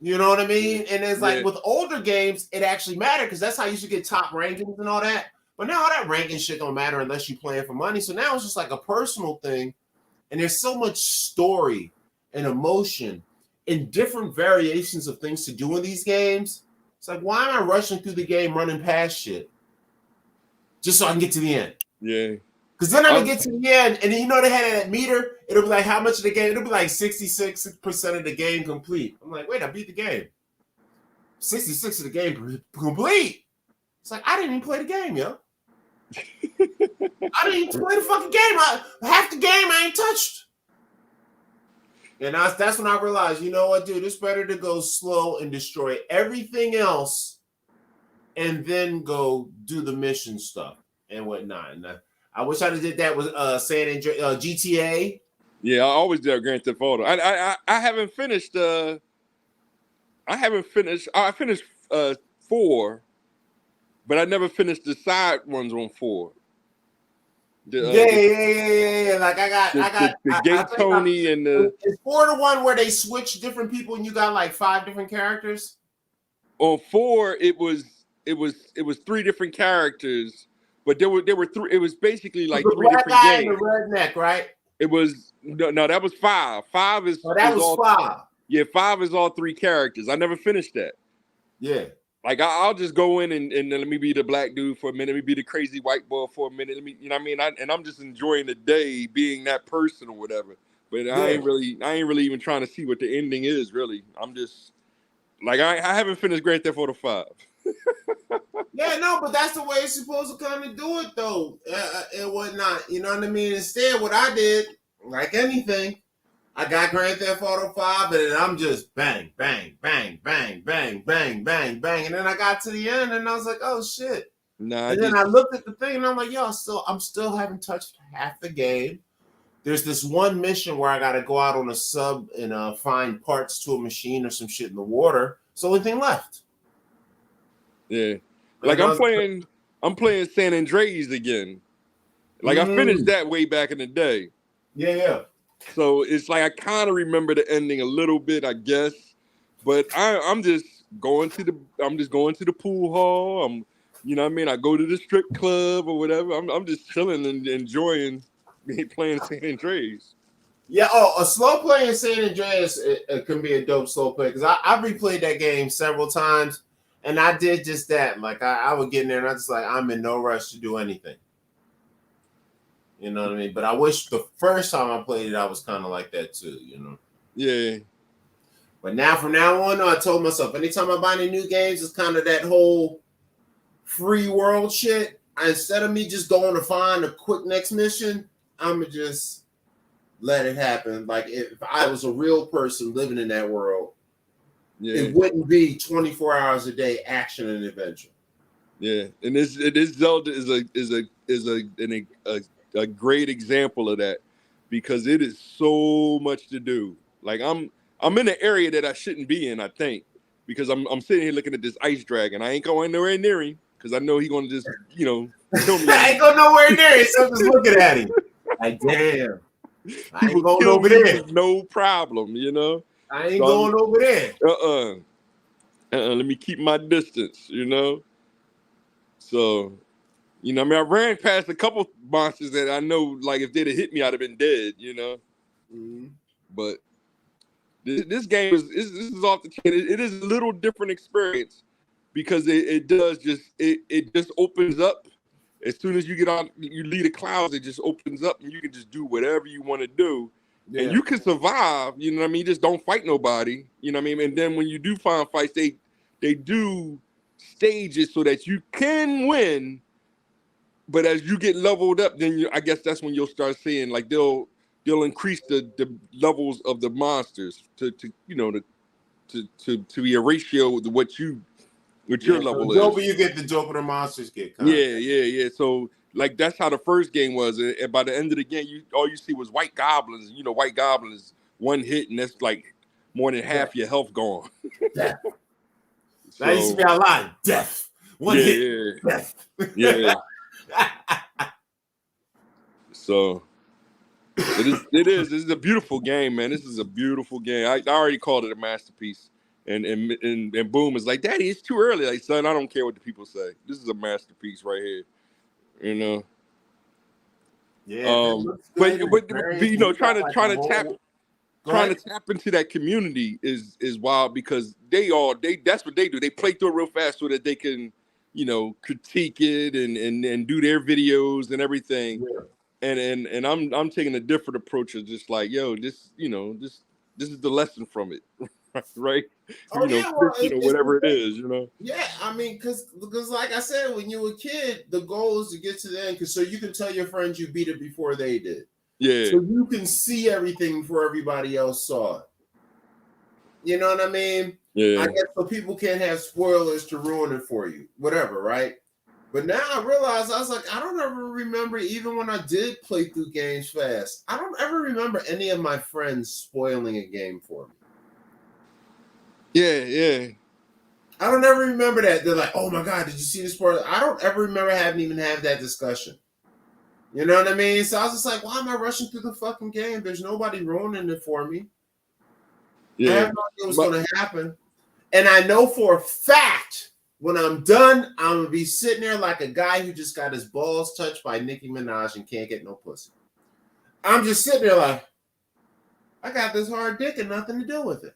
S1: You know what I mean? And it's like with older games, it actually mattered, because that's how you should get top rankings and all that. But now all that ranking shit don't matter unless you're playing for money. So now it's just like a personal thing. And there's so much story and emotion and different variations of things to do in these games. It's like, why am I rushing through the game running past shit just so I can get to the end?
S13: Yeah.
S1: Because then I can get to the end, and then you know they had that meter. It'll be like how much of the game? It'll be like 66% of the game complete. I'm like, wait, I beat the game. 66 of the game complete. It's like, I didn't even play the game, yo. I didn't even play the fucking game. Half the game I ain't touched. And that's when I realized, you know what, dude, it's better to go slow and destroy everything else and then go do the mission stuff and whatnot. And I wish I did that with San Andreas, GTA.
S13: Yeah, I always do Grand Theft Auto. I haven't finished. I finished 4, but I never finished the side ones on 4.
S1: Yeah. Like I got
S13: the Gay Tony and the.
S1: Is 4 the one where they switch different people and you got like 5 different characters?
S13: On 4, it was 3 different characters. But there were 3. It was basically like 3 different games.
S1: And the redneck, right?
S13: It was no. That was 5. 5 is.
S1: Oh, that was
S13: all,
S1: 5.
S13: Yeah, 5 is all 3 characters. I never finished that.
S1: Yeah.
S13: Like I'll just go in and let me be the black dude for a minute. Let me be the crazy white boy for a minute. Let me, you know what I mean? I'm just enjoying the day being that person or whatever. But I ain't really even trying to see what the ending is. Really, I'm just like I haven't finished Grand Theft Auto 5.
S1: Yeah, no, but that's the way it's supposed to kind of do it, though, and whatnot. You know what I mean? Instead, what I did, like anything, I got Grand Theft Auto 5, and then I'm just bang, bang, bang, bang, bang, bang, bang, bang, and then I got to the end, and I was like, oh shit. And then I looked at the thing, and I'm like, yo, I'm still haven't touched half the game. There's this one mission where I got to go out on a sub and find parts to a machine or some shit in the water. It's the only thing left.
S13: Yeah. Like I'm playing San Andreas again. Like I finished that way back in the day.
S1: Yeah.
S13: So it's like I kind of remember the ending a little bit, I guess. But I'm just going to the pool hall. You know what I mean? I go to the strip club or whatever. I'm just chilling and enjoying playing San Andreas.
S1: Yeah, a slow play in San Andreas it can be a dope slow play, because I replayed that game several times. And I did just that. Like I would get in there and I just like, I'm in no rush to do anything. You know what I mean? But I wish the first time I played it, I was kind of like that too, you know?
S13: Yeah.
S1: But now from now on, I told myself, anytime I buy any new games, it's kind of that whole free world shit. Instead of me just going to find a quick next mission, I'm going to just let it happen. Like if I was a real person living in that world,
S13: Yeah.
S1: it wouldn't be 24 hours a day action and adventure.
S13: Yeah, and this Zelda is a great example of that because it is so much to do. Like I'm in an area that I shouldn't be in, I think, because I'm sitting here looking at this ice dragon. I ain't going nowhere near him because I know he's gonna just kill me.
S1: I ain't going nowhere near it. So I'm just looking at him. Like, damn. I
S13: He
S1: ain't
S13: will
S1: going
S13: kill
S1: over
S13: me
S1: there.
S13: with no problem,
S1: I ain't going over there.
S13: Let me keep my distance, So, I mean, I ran past a couple monsters that I know, like, if they'd have hit me, I'd have been dead,
S1: Mm-hmm.
S13: But this game is off the chain. It is a little different experience because it just opens up. As soon as you get on, you leave the clouds, it just opens up and you can just do whatever you want to do.
S1: Yeah.
S13: And you can survive, you know what I mean? Just don't fight nobody, you know what I mean? And then when you do find fights, they do stages so that you can win. But as you get leveled up, then I guess that's when you'll start seeing like they'll increase the levels of the monsters to be a ratio to what your level
S1: The
S13: is.
S1: doper you get, the doper the monsters get.
S13: Yeah. So like that's how the first game was, and by the end of the game, all you see was white goblins. White goblins one hit, and that's like more than half your health gone.
S1: Death. That used to be a lot. Death. One hit. Death.
S13: Yeah. So it is. This is a beautiful game, man. This is a beautiful game. I already called it a masterpiece. And Boom is like, Daddy, it's too early. Like, son, I don't care what the people say. This is a masterpiece right here.
S1: Yeah.
S13: But trying to tap into that community is wild because that's what they do. They play through it real fast so that they can, critique it and do their videos and everything.
S1: Yeah.
S13: And I'm taking a different approach of just like, yo, this is the lesson from it. Right? Whatever it is,
S1: Yeah, I mean, because like I said, when you were a kid, the goal is to get to the end, so you can tell your friends you beat it before they did.
S13: Yeah.
S1: So you can see everything before everybody else saw it. You know what I mean?
S13: Yeah.
S1: I guess so people can't have spoilers to ruin it for you, whatever, right? But now I realize I was like, I don't ever remember, even when I did play through games fast, I don't ever remember any of my friends spoiling a game for me.
S13: Yeah.
S1: I don't ever remember that. They're like, oh my God, did you see this part? I don't ever remember having even had that discussion. You know what I mean? So I was just like, why am I rushing through the fucking game? There's nobody ruining it for me.
S13: Yeah.
S1: I have no idea what's going to happen. And I know for a fact, when I'm done, I'm going to be sitting there like a guy who just got his balls touched by Nicki Minaj and can't get no pussy. I'm just sitting there like, I got this hard dick and nothing to do with it.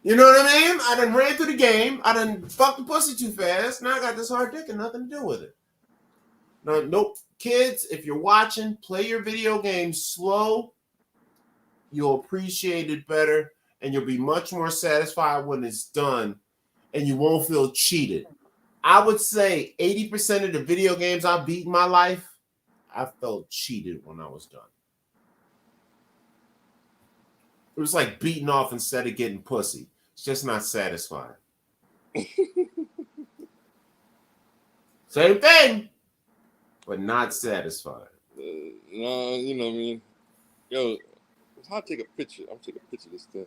S1: You know what I mean? I done ran through the game. I done fucked the pussy too fast. Now I got this hard dick and nothing to do with it. No, nope. Kids, if you're watching, play your video games slow. You'll appreciate it better. And you'll be much more satisfied when it's done. And you won't feel cheated. I would say 80% of the video games I beat in my life, I felt cheated when I was done. It was like beating off instead of getting pussy. It's just not satisfying. Same thing, but not satisfying.
S13: No, you know what I mean? Yo, I'll take a picture. I'm taking a picture of this thing.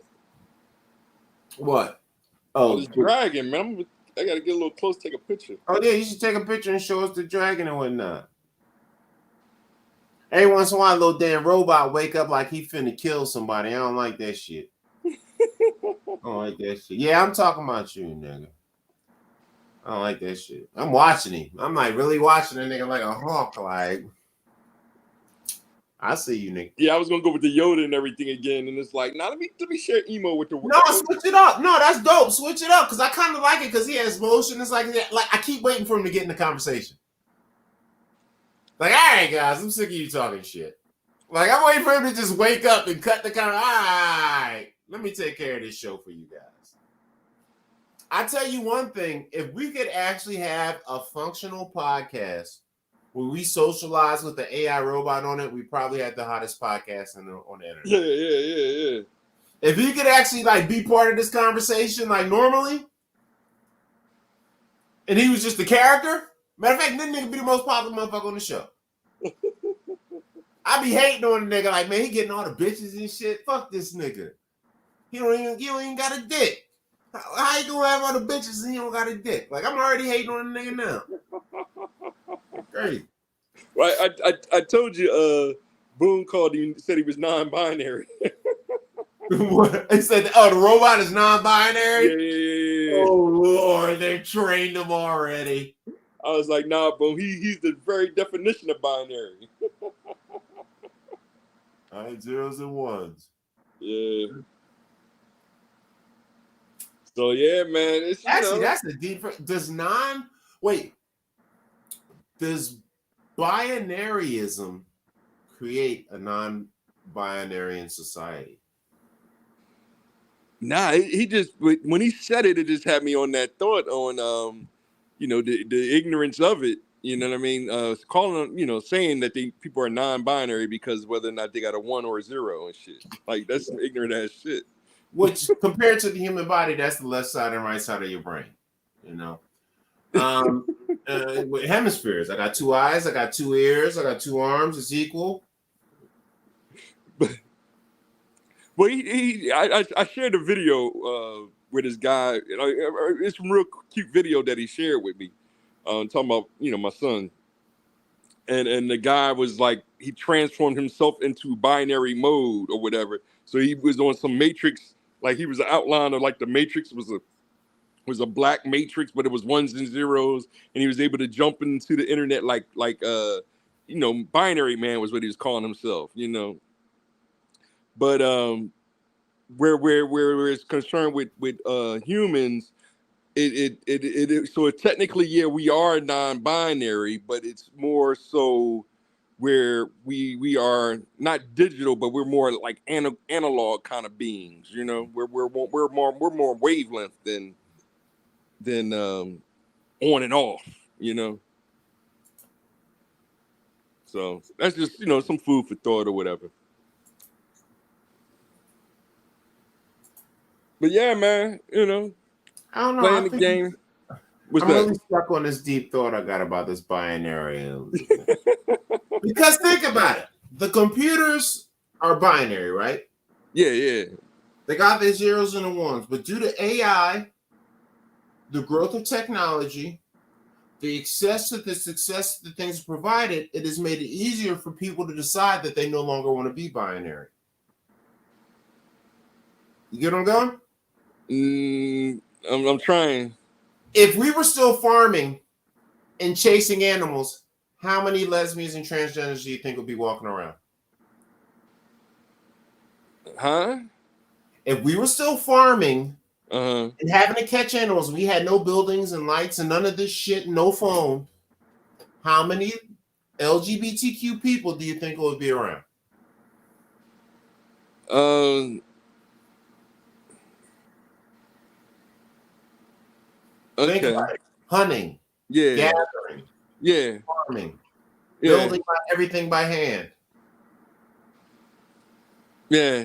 S1: What?
S13: Oh, this dragon, man. I got to get a little close, take a picture.
S1: Oh, yeah, you should take a picture and show us the dragon and whatnot. Every once in a while, a little damn robot wake up like he finna kill somebody. I don't like that shit. I don't like that shit. Yeah, I'm talking about you, nigga. I don't like that shit. I'm watching him. I'm like really watching a nigga like a hawk. Like, I see you, nigga.
S13: Yeah, I was gonna go with the Yoda and everything again, and it's like, nah, let me share emo with the.
S1: No, switch it up. No, that's dope. Switch it up because I kind of like it because he has motion. It's like I keep waiting for him to get in the conversation. Like, all right, guys, I'm sick of you talking shit. Like, I'm waiting for him to just wake up and cut the camera. All right, let me take care of this show for you guys. I tell you one thing, if we could actually have a functional podcast where we socialize with the AI robot on it, we probably had the hottest podcast on the internet.
S13: Yeah.
S1: If he could actually like be part of this conversation like normally, and he was just the character, matter of fact, this nigga be the most popular motherfucker on the show. I be hating on the nigga like, man, he getting all the bitches and shit. Fuck this nigga. He don't even got a dick. How you gonna have all the bitches and he don't got a dick? Like, I'm already hating on the nigga now. Great.
S13: Right, I told you, Boone called him, said he was non-binary.
S1: What? He said, oh, the robot is non-binary?
S13: Yeah.
S1: Oh, Lord, they trained him already.
S13: I was like, nah, Boone, he's the very definition of binary.
S1: All right, zeros and ones.
S13: Yeah. So, yeah, man. It's,
S1: Actually, that's the deep... Does binaryism create a non-binary in society?
S13: Nah, he just, when he said it, it just had me on that thought on, the ignorance of it. You know what I mean? Calling them, saying that people are non-binary because whether or not they got a 1 or a 0 and shit. Like, that's some ignorant ass shit.
S1: Which, compared to the human body, that's the left side and right side of your brain. With hemispheres, I got 2 eyes, I got 2 ears, I got 2 arms. It's equal.
S13: Well, I shared a video with this guy. It's a real cute video that he shared with me, talking about my son, and the guy was like, he transformed himself into binary mode or whatever. So he was on some matrix, like he was an outline of like the matrix was a black matrix, but it was 1s and 0s, and he was able to jump into the internet like binary man was what he was calling himself, But where it's concerned with humans, so technically, yeah, we are non-binary, but it's more so where we are not digital, but we're more like analog kind of beings. We're more wavelength than on and off. So that's just some food for thought or whatever. But yeah, man,
S1: I don't know.
S13: Playing the game.
S1: I'm really stuck on this deep thought I got about this binary. Because think about it. The computers are binary, right?
S13: Yeah.
S1: They got their 0s and the 1s. But due to AI, the growth of technology, the success of the things provided, it has made it easier for people to decide that they no longer want to be binary. You get what I'm going?
S13: I'm trying.
S1: If we were still farming and chasing animals, how many lesbians and transgenders do you think would be walking around?
S13: Huh?
S1: If we were still farming and having to catch animals, we had no buildings and lights and none of this shit, no phone, how many LGBTQ people do you think would be around?
S13: Okay.
S1: Think about it. Hunting, gathering, farming, building everything by hand.
S13: Yeah.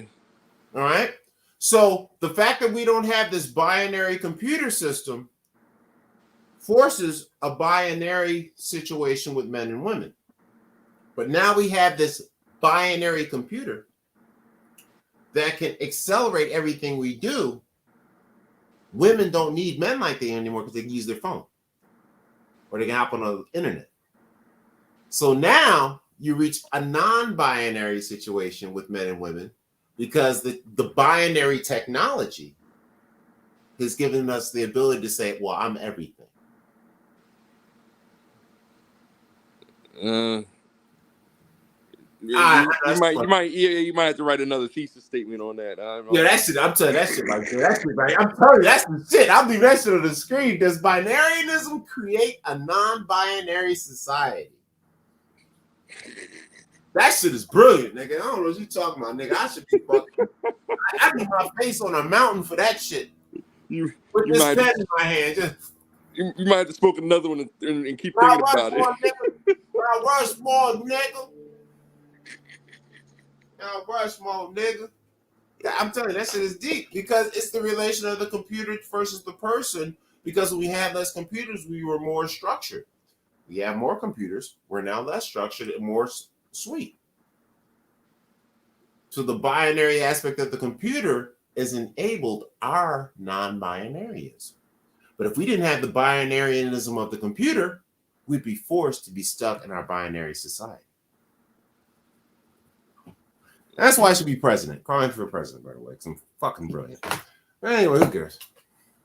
S1: All right. So the fact that we don't have this binary computer system forces a binary situation with men and women. But now we have this binary computer that can accelerate everything we do. Women don't need men like they anymore because they can use their phone or they can hop on the internet. So now you reach a non-binary situation with men and women because the binary technology has given us the ability to say, well, I'm everything.
S13: You might have to write another thesis statement on that.
S1: Yeah, that shit. I'm telling you, that shit like that shit. Like, I'm telling you, that's the shit. I'll leave that shit on the screen. Does binarianism create a non-binary society? That shit is brilliant, nigga. I don't know what you talking about, nigga. I should be fucking. I need my face on a mountain for that shit. With this pen in my hand, just.
S13: You might have to smoke another one and keep thinking about it.
S1: Rushmore, nigga. Rushmore, nigga. Yeah, I'm telling you, that shit is deep because it's the relation of the computer versus the person. Because when we had less computers, we were more structured. We have more computers. We're now less structured and more sweet. So the binary aspect of the computer is enabled our non-binaryism. But if we didn't have the binarianism of the computer, we'd be forced to be stuck in our binary society. That's why I should be president. Calling for president, by the way, because I'm fucking brilliant. But anyway, who cares?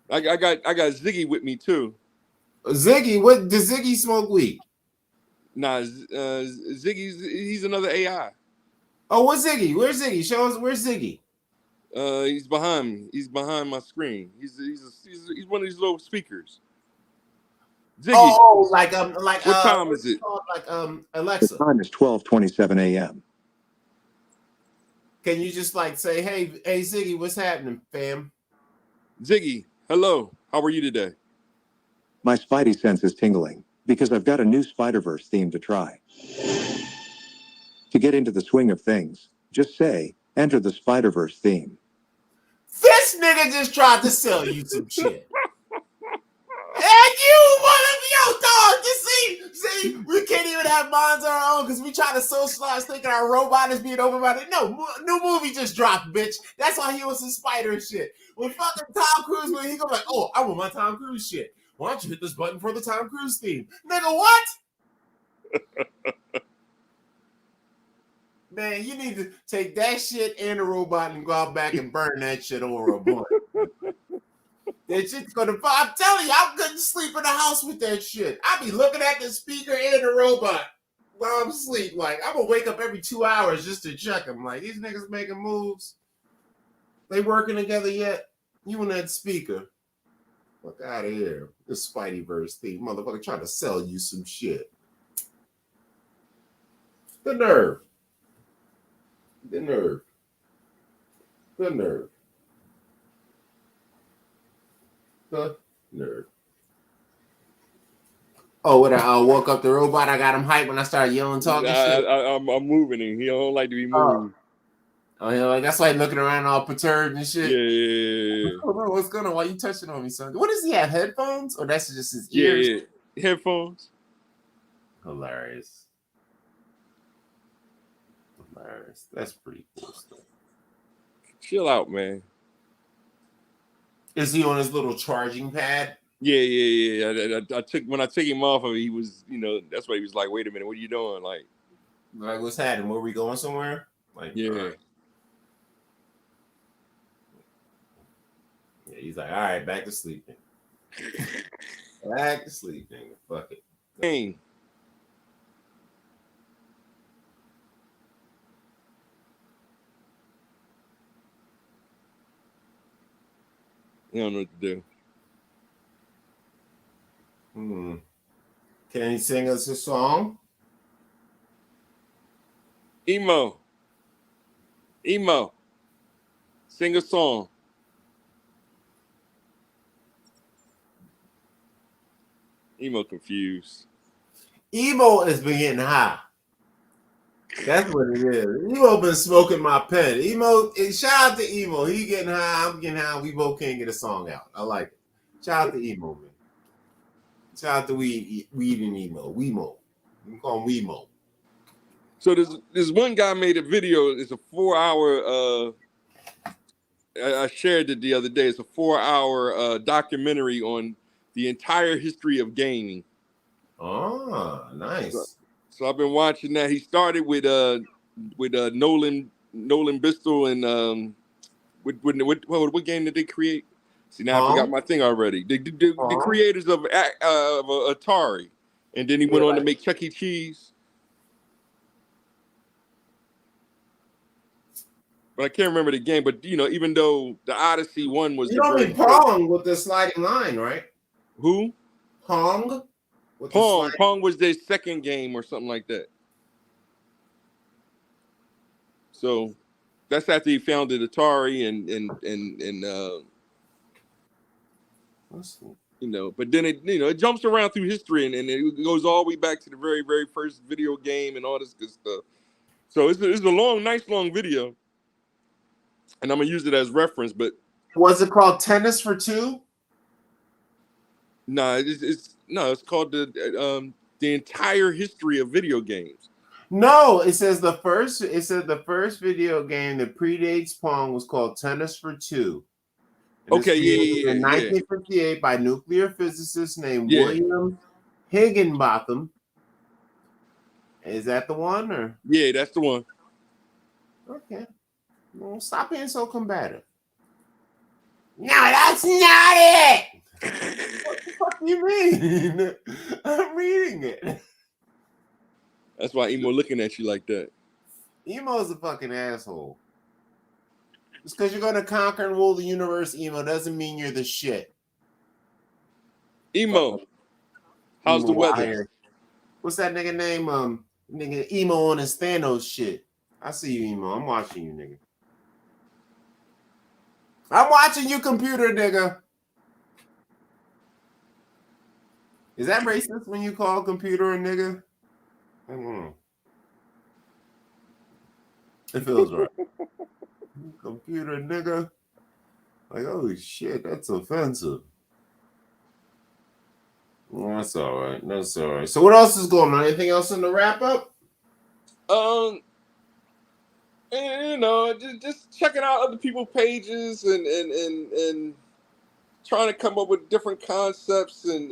S13: I got Ziggy with me too.
S1: Ziggy, what does Ziggy smoke weed?
S13: Nah, Ziggy's he's another AI.
S1: Oh, what's Ziggy? Where's Ziggy? Show us where's Ziggy.
S13: He's behind me. He's behind my screen. He's one of these little speakers. Ziggy.
S1: Oh, like
S13: what time is it?
S1: Like Alexa.
S14: The time is 12:27 a.m.
S1: Can you just like say, hey Ziggy, what's happening, fam?
S13: Ziggy, hello. How are you today?
S14: My spidey sense is tingling because I've got a new Spider-Verse theme to try. To get into the swing of things, just say, enter the Spider-Verse theme.
S1: This nigga just tried to sell you some shit. And you, yo, dog, you see, we can't even have minds of our own because we try to socialize thinking our robot is being overridden. No, new movie just dropped, bitch. That's why he was some spider and shit. When fucking Tom Cruise, when he go like, oh, I want my Tom Cruise shit. Why don't you hit this button for the Tom Cruise theme? Nigga, what? Man, you need to take that shit and the robot and go out back and burn that shit over a blunt. That shit's gonna. I'm telling you, I couldn't sleep in the house with that shit. I be looking at the speaker and the robot while I'm asleep. Like I'm gonna wake up every 2 hours just to check them. Like these niggas making moves. They working together yet? You and that speaker. Fuck out of here. This Spideyverse thing, motherfucker, trying to sell you some shit. The nerve. The nerve. The nerve. The nerve. Oh, when I woke up the robot, I got him hyped when I started yelling, talking shit.
S13: I'm moving him. He don't like to be moved.
S1: Oh, yeah, like that's why he's looking around all perturbed and shit.
S13: Yeah.
S1: Oh, bro, what's going on? Why you touching on me, son? What does he have? Headphones? Or that's just his ears?
S13: Yeah. Headphones.
S1: Hilarious. Hilarious. That's pretty cool stuff.
S13: Chill out, man.
S1: Is he on his little charging pad?
S13: Yeah. When I took him off of it, he was, that's why he was like, wait a minute, what are you doing? Like
S1: what's happening? Were we going somewhere? Like,
S13: yeah.
S1: Yeah, he's like, all right, back to sleeping. Back to sleeping. Fuck it.
S13: Hey. You don't know what to do.
S1: Can he sing us a song?
S13: Emo. Sing a song. Emo confused.
S1: Emo has been getting high. That's what it is. Emo been smoking my pen. Emo, shout out to Emo. He getting high. I'm getting high. We both can't get a song out. I like it. Shout out to Emo, man. Shout out to Weed and Emo. Weemo. You can call him Weemo.
S13: So there's one guy made a video. It's a 4-hour. I shared it the other day. It's a 4-hour documentary on the entire history of gaming.
S1: Oh, nice.
S13: So I've been watching that. He started with Nolan Bristol and what game did they create? See, now I forgot my thing already. The creators of Atari, and then he went on to make Chuck E. Cheese. But I can't remember the game. But even though the Odyssey one was
S1: Pong with the sliding line, right?
S13: Who?
S1: Pong.
S13: Pong was their second game or something like that. So that's after he founded Atari and but then it jumps around through history and it goes all the way back to the very, very first video game and all this good stuff. So it's a nice long video. and I'm gonna use it as reference. But
S1: was it called Tennis for Two?
S13: no, it's called the entire history of video games.
S1: No, it says the first. It said the first video game that predates Pong was called Tennis for Two. And it's
S13: Okay,
S1: created in
S13: yeah.
S1: 1958 by nuclear physicist named
S13: Yeah.
S1: William Higginbotham. Is that the one, or?
S13: Yeah, that's the one.
S1: Okay. Well, stop being so combative. No, that's not it. What the fuck do you mean? I'm reading it.
S13: That's why Emo looking at you like that.
S1: Emo's a fucking asshole. Just because you're going to conquer and rule the universe, Emo, doesn't mean you're the shit.
S13: Emo, how's the weather?
S1: Wire. What's that nigga name? Nigga Emo on his Thanos shit. I see you, Emo. I'm watching you, nigga. I'm watching you, computer, nigga. Is that racist when you call a computer a nigga? I don't know. It feels right. Computer, nigga. Like, oh shit, that's offensive. Well, that's all right. That's all right. So, what else is going on? Anything else in the wrap up?
S13: You know, just checking out other people's pages and trying to come up with different concepts and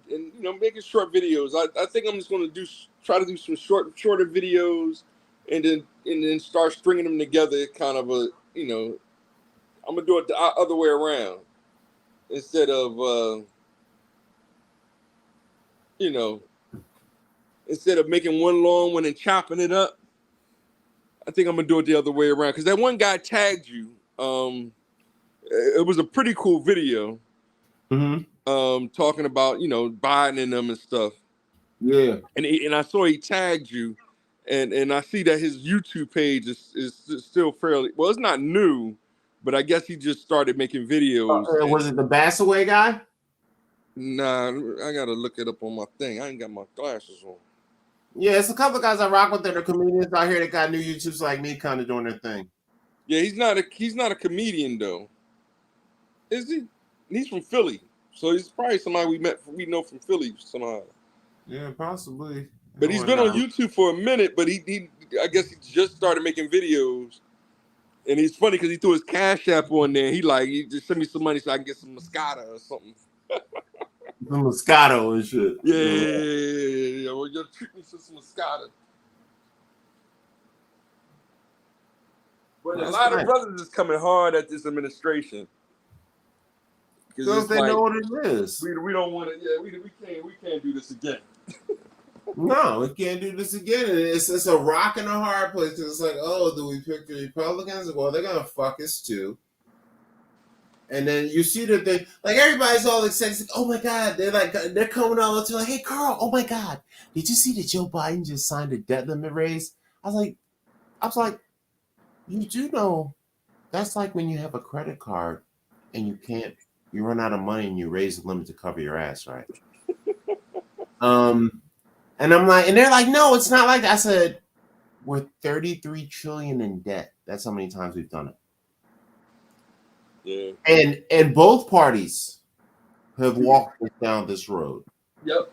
S13: you know, making short videos. I think I'm just going to try to do some shorter videos and then start stringing them together. Kind of a, you know, I'm gonna do it the other way around instead of you know, instead of making one long one and chopping it up. I think I'm gonna do it the other way around because that one guy tagged you. It was a pretty cool video. Talking about, you know, Biden and them and stuff.
S1: Yeah.
S13: And I saw he tagged you, and I see that his YouTube page is still fairly well. It's not new, but I guess he just started making videos.
S1: Was it the Bassaway guy?
S13: Nah, I gotta look it up on my thing. I ain't got my glasses on.
S1: Yeah, it's a couple of guys I rock with that are comedians out here that got new YouTubes like me, kind of doing their thing.
S13: Yeah, he's not a comedian though, is he? He's from Philly, so he's probably somebody we know from Philly somehow.
S1: Yeah, possibly.
S13: But he's been on YouTube for a minute, but he I guess he just started making videos. And he's funny because he threw his Cash App on there. He just sent me some money so I can get some Moscato or something.
S1: Some Moscato and shit.
S13: Yeah. Well, you're treating me to some Moscato. But a lot of brothers is coming hard at this administration.
S1: Because they know what it is.
S13: We don't want to. Yeah, we can't do this again.
S1: No, we can't do this again. It's a rock and a hard place because it's like, oh, do we pick the Republicans? Well, they're gonna fuck us too. And then you see that they like everybody's all excited. Like, oh my god, they're coming out up to like, hey Carl, oh my god, did you see that Joe Biden just signed a debt limit raise? I was like, you do know that's like when you have a credit card and you run out of money and you raise the limit to cover your ass, right? And I'm like, and they're like, no, it's not like that. I said, we're 33 trillion in debt. That's how many times we've done it. Yeah. And both parties have walked down this road.
S13: Yep.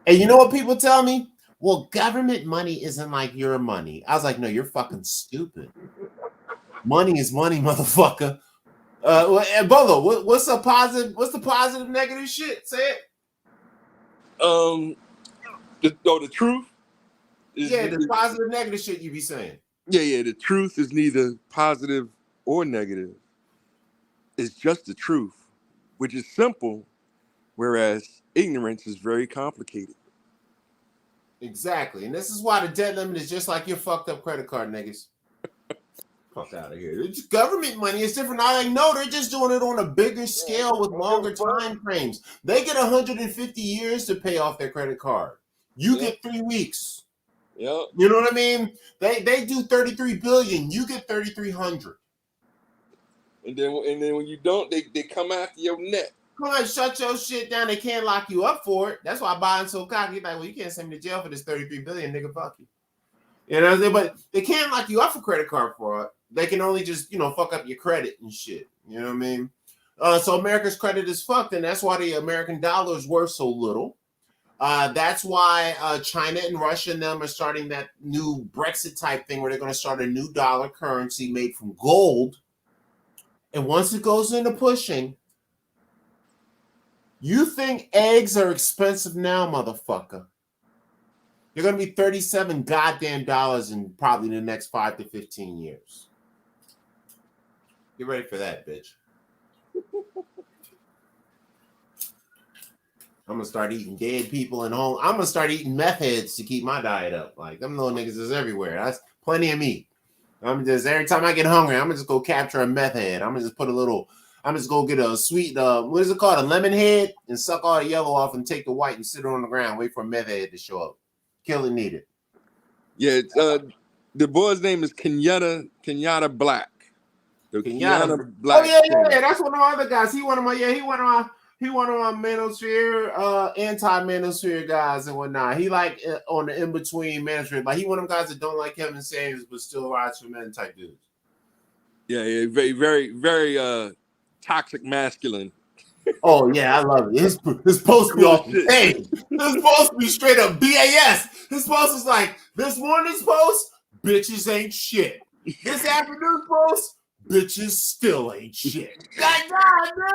S1: And you know what people tell me? Well, government money isn't like your money. I was like, no, you're fucking stupid. Money is money, motherfucker. Bolo, what's the positive, negative shit? Say it.
S13: The truth?
S1: The positive, negative shit you be saying.
S13: Yeah, the truth is neither positive or negative. It's just the truth, which is simple, whereas ignorance is very complicated.
S1: Exactly. And this is why the debt limit is just like your fucked up credit card, niggas. Fuck out of here. It's government money. It's different. I know they're just doing it on a bigger scale with longer time frames. They get 150 years to pay off their credit card. You get 3 weeks.
S13: Yep.
S1: You know what I mean? They do 33 billion. You get 3,300.
S13: And then when you don't, they come after your neck.
S1: Come on, shut your shit down. They can't lock you up for it. That's why Biden's so cocky. He's like, well, you can't send me to jail for this 33 billion, nigga. Fuck you. You know, but they can't lock you up for credit card fraud. They can only just, fuck up your credit and shit. You know what I mean? So America's credit is fucked, and that's why the American dollar is worth so little. That's why China and Russia and them are starting that new Brexit type thing where they're going to start a new dollar currency made from gold. And once it goes into pushing, you think eggs are expensive now, motherfucker? They're going to be $37 goddamn dollars in probably the next 5 to 15 years. Get ready for that, bitch. I'm going to start eating dead people in home. I'm going to start eating meth heads to keep my diet up. Like, them little niggas is everywhere. That's plenty of meat. I'm just, every time I get hungry, I'm going to just go capture a meth head. I'm going to just put a little, I'm just go get a sweet, what is it called? A lemon head, and suck all the yellow off and take the white and sit it on the ground. Wait for a meth head to show up. Kill it, need it.
S13: Yeah, the boy's name is Kenyatta Black. The Kenyatta Black.
S1: Oh yeah. That's one of my other guys. He one of my manosphere, anti-manosphere guys and whatnot. He like on the in-between manosphere. Like he one of them guys that don't like Kevin Samuels but still rides for men type dudes.
S13: Yeah, very, very, very toxic masculine.
S1: Oh yeah, I love it. His post be off the page. His post be straight up BAS. His post is like, this morning's post, bitches ain't shit. This afternoon's post, bitches still ain't shit. God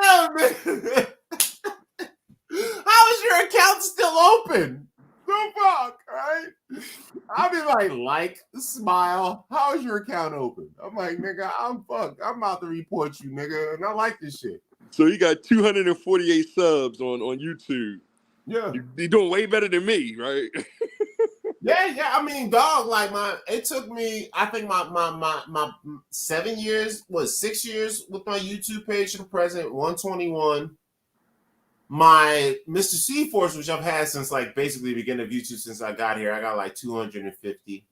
S1: damn, man. How is your account still open? The fuck, right? I'll be like, smile. How is your account open? I'm like, nigga, I'm fucked. I'm about to report you, nigga, and I like this shit.
S13: So you got 248 subs on YouTube.
S1: Yeah.
S13: You're doing way better than me, right?
S1: Yeah. I mean, dog, like it took me, I think my 6 years with my YouTube page to the present, 121. My Mr. C Force, which I've had since like basically the beginning of YouTube since I got here, I got like 250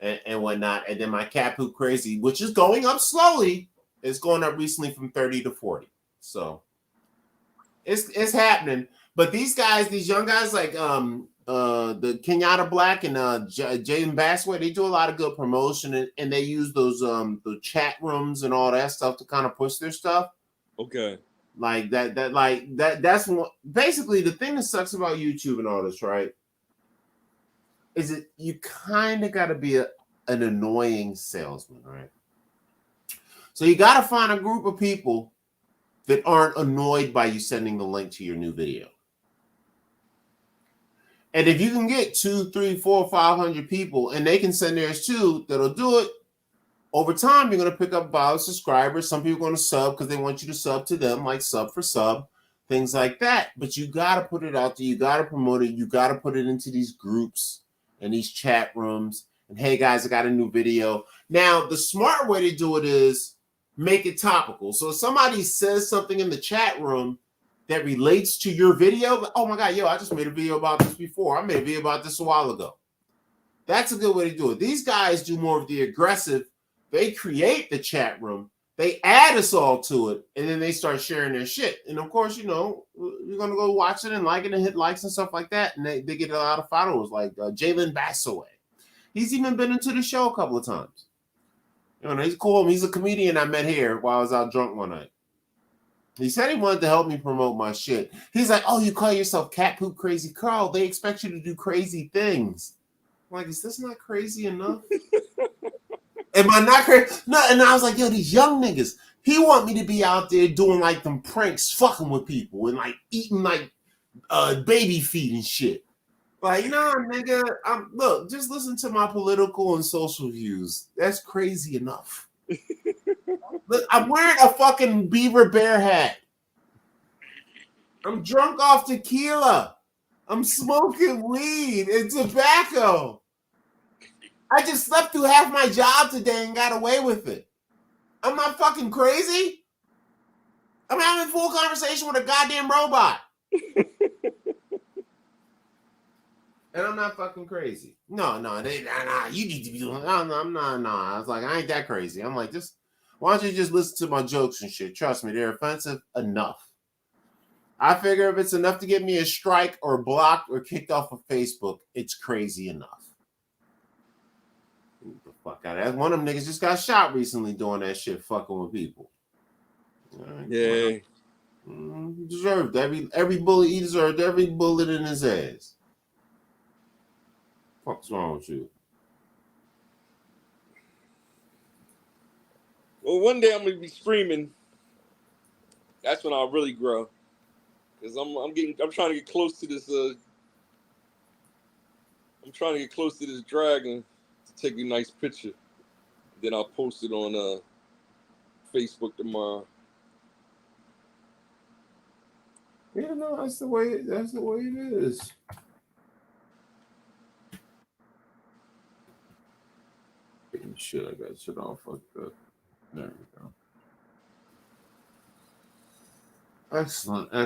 S1: and whatnot. And then my Cat Poop Crazy, which is going up slowly, is going up recently from 30 to 40. So it's happening. But these guys, these young guys like the Kenyatta Black and Jaden Bassway, they do a lot of good promotion and they use those the chat rooms and all that stuff to kind of push their stuff.
S13: Okay.
S1: Like that's what, basically the thing that sucks about YouTube and all this, right? Is it you kind of got to be an annoying salesman, right? So you got to find a group of people that aren't annoyed by you sending the link to your new video. And if you can get 2, 3, 4, 500 people and they can send theirs too, that'll do it. Over time, you're going to pick up viral subscribers. Some people are going to sub because they want you to sub to them, like sub for sub, things like that. But you got to put it out there. You got to promote it. You got to put it into these groups and these chat rooms. And hey, guys, I got a new video. Now, the smart way to do it is make it topical. So if somebody says something in the chat room that relates to your video, oh my God, yo, I just made a video about this before. I made a video about this a while ago. That's a good way to do it. These guys do more of the aggressive. They create the chat room, they add us all to it, and then they start sharing their shit. And of course, you're going to go watch it and like it and hit likes and stuff like that. And they get a lot of followers like Jalen Bassaway. He's even been into the show a couple of times. He's cool. He's a comedian I met here while I was out drunk one night. He said he wanted to help me promote my shit. He's like, oh, you call yourself Cat Poop Crazy Carl. They expect you to do crazy things. I'm like, is this not crazy enough? Am I not crazy? No, and I was like, yo, these young niggas, he want me to be out there doing like them pranks, fucking with people and like eating like baby feet and shit. Like, nigga, look, just listen to my political and social views. That's crazy enough. Look, I'm wearing a fucking beaver bear hat. I'm drunk off tequila. I'm smoking weed and tobacco. I just slept through half my job today and got away with it. I'm not fucking crazy. I'm having a full conversation with a goddamn robot. And I'm not fucking crazy. No, you need to be doing. No, I'm not. I was like, I ain't that crazy. I'm like, why don't you just listen to my jokes and shit? Trust me, they're offensive enough. I figure if it's enough to get me a strike or blocked or kicked off of Facebook, it's crazy enough. Fuck out of that. One of them niggas just got shot recently doing that shit, fucking with people. Right,
S13: Yeah.
S1: he deserved every bullet. He deserved every bullet in his ass. What's wrong with you?
S13: Well, one day I'm gonna be screaming. That's when I'll really grow. Cause I'm trying to get close to this. I'm trying to get close to this dragon to take a nice picture. Then I'll post it on Facebook tomorrow.
S1: Yeah, no, that's the way it is. Shit, I got shit all fucked up. There we go. Excellent. All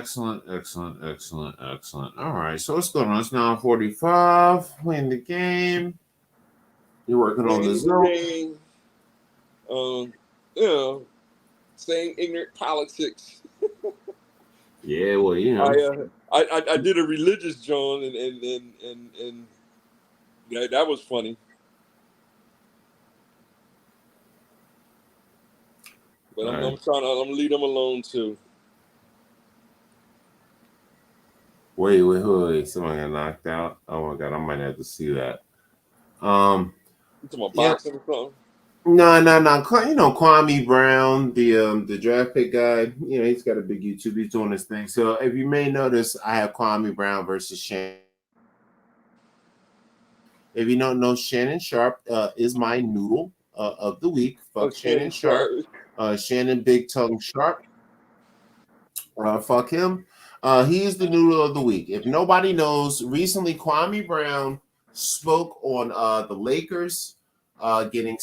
S1: right, so what's going on? It's 9:45. We in the game. You're working on the Zoom.
S13: You know, saying ignorant politics.
S1: Yeah, well, you know,
S13: I did a religious John, and yeah, that was funny. But I'm gonna leave them alone too.
S1: Wait. Someone got knocked out. Oh my god, I might have to see that.
S13: You talking about boxing or something?
S1: No. You know, Kwame Brown, the draft pick guy. You know, he's got a big YouTube. He's doing this thing. So if you may notice, I have Kwame Brown versus Shannon. If you don't know, Shannon Sharp is my noodle of the week. Fuck Shannon Sharp. Shannon Big Tongue Sharp. Fuck him. He is the noodle of the week. If nobody knows, recently Kwame Brown spoke on the Lakers getting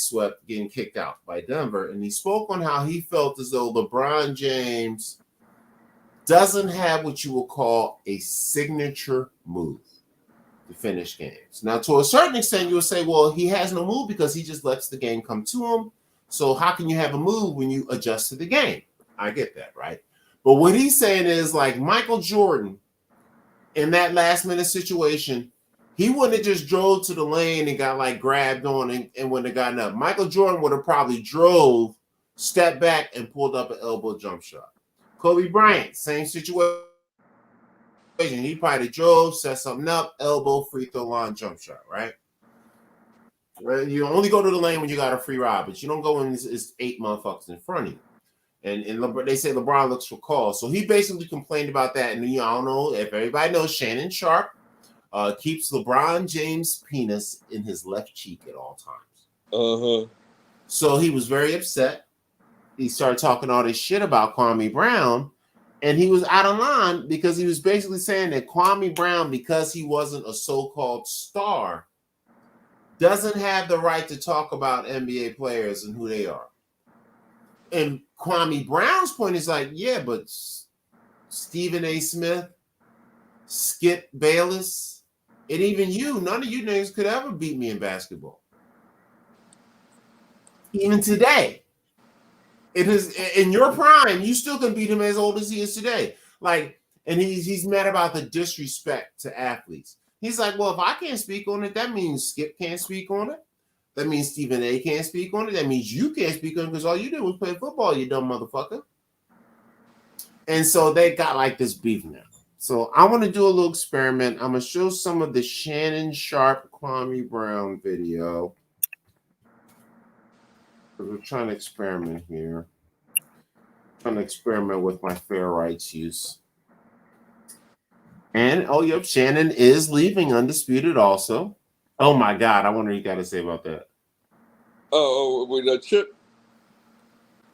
S1: kicked out by Denver, and he spoke on how he felt as though LeBron James doesn't have what you would call a signature move to finish games. Now, to a certain extent, you'll say, well, he has no move because he just lets the game come to him. So how can you have a move when you adjust to the game? I get that, right? But what he's saying is, like Michael Jordan in that last minute situation, he wouldn't have just drove to the lane and got like grabbed on and wouldn't have gotten up. Michael Jordan would have probably drove, stepped back, and pulled up an elbow jump shot. Kobe Bryant, same situation. He probably drove, set something up, elbow, free throw line, jump shot, right? You only go to the lane when you got a free ride, but you don't go when it's 8 motherfuckers in front of you. And they say LeBron looks for calls. So he basically complained about that. And I don't know if everybody knows Shannon Sharp keeps LeBron James' penis in his left cheek at all times. So he was very upset. He started talking all this shit about Kwame Brown. And he was out of line because he was basically saying that Kwame Brown, because he wasn't a so-called star, doesn't have the right to talk about NBA players and who they are. And Kwame Brown's point is like, yeah, but Stephen A. Smith, Skip Bayless, and even you, none of you niggas could ever beat me in basketball. Even today. It is in your prime, you still can beat him as old as he is today. Like, and he's mad about the disrespect to athletes. He's like, well, if I can't speak on it, that means Skip can't speak on it. That means Stephen A. can't speak on it. That means you can't speak on it because all you did was play football, you dumb motherfucker. And so they got like this beef now. So I want to do a little experiment. I'm going to show some of the Shannon Sharp Kwame Brown video. We're trying to experiment here. Trying to experiment with my fair rights use. And, oh, yep, Shannon is leaving Undisputed also. Oh, my God. I wonder what you got to say about that.
S13: Oh, with Chip?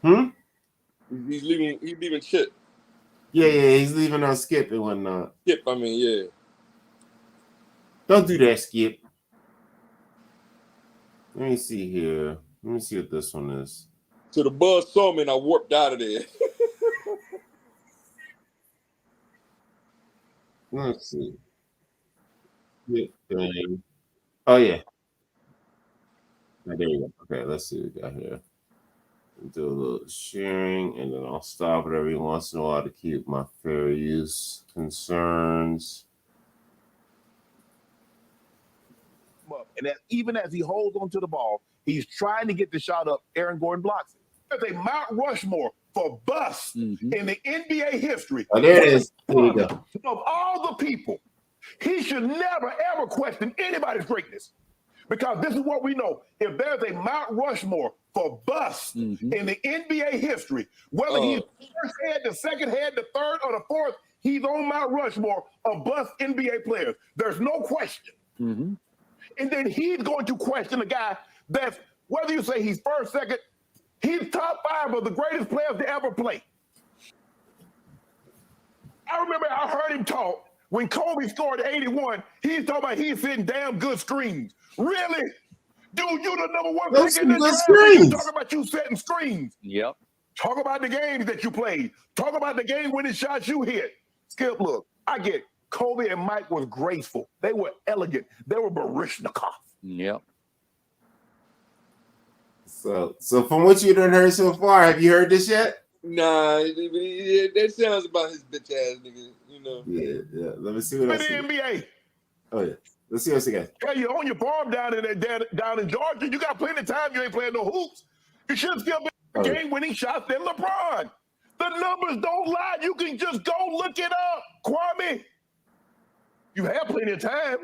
S13: He's leaving Chip.
S1: Yeah, he's leaving on Skip and whatnot.
S13: Skip, I mean, yeah.
S1: Don't do that, Skip. Let me see here. Let me see what this one is.
S13: So the buzz saw me and I warped out of there.
S1: Let's see. Oh, yeah. Oh, there you go. Okay, let's see what we got here. Do a little sharing, and then I'll stop it every once in a while to keep my fair use concerns.
S15: And even as he holds onto the ball, He's trying to get the shot up. Aaron Gordon blocks it. There's a Mount Rushmore for busts in the NBA history.
S1: Oh, there it is. There you go.
S15: Of all the people, he should never, ever question anybody's greatness. Because this is what we know. If there's a Mount Rushmore for busts in the NBA history, whether he's the first head, the second head, the third, or the fourth, he's on Mount Rushmore of bust NBA players. There's no question. And then he's going to question a guy that's, whether you say he's first, second, he's top 5 of the greatest players to ever play. I remember I heard him talk when Kobe scored 81. He's talking about he's hitting damn good screens. Really? Dude, you the number one pick in the draft. You talking about you setting screens.
S9: Yep.
S15: Talk about the games that you played. Talk about the game-winning shots you hit. Skip, look, I get it. Kobe and Mike was graceful. They were elegant. They were Baryshnikov.
S9: Yep.
S1: So from what you done heard so far, have you heard this yet?
S13: Nah, that sounds about his bitch ass nigga, you know.
S1: Yeah. Let me see what else.
S15: The NBA.
S1: Oh yeah. Let's see what else he got.
S15: Hey, you own your farm down in Georgia. You got plenty of time. You ain't playing no hoops. You should have still been game-winning shots than LeBron. The numbers don't lie. You can just go look it up, Kwame. You have plenty of time.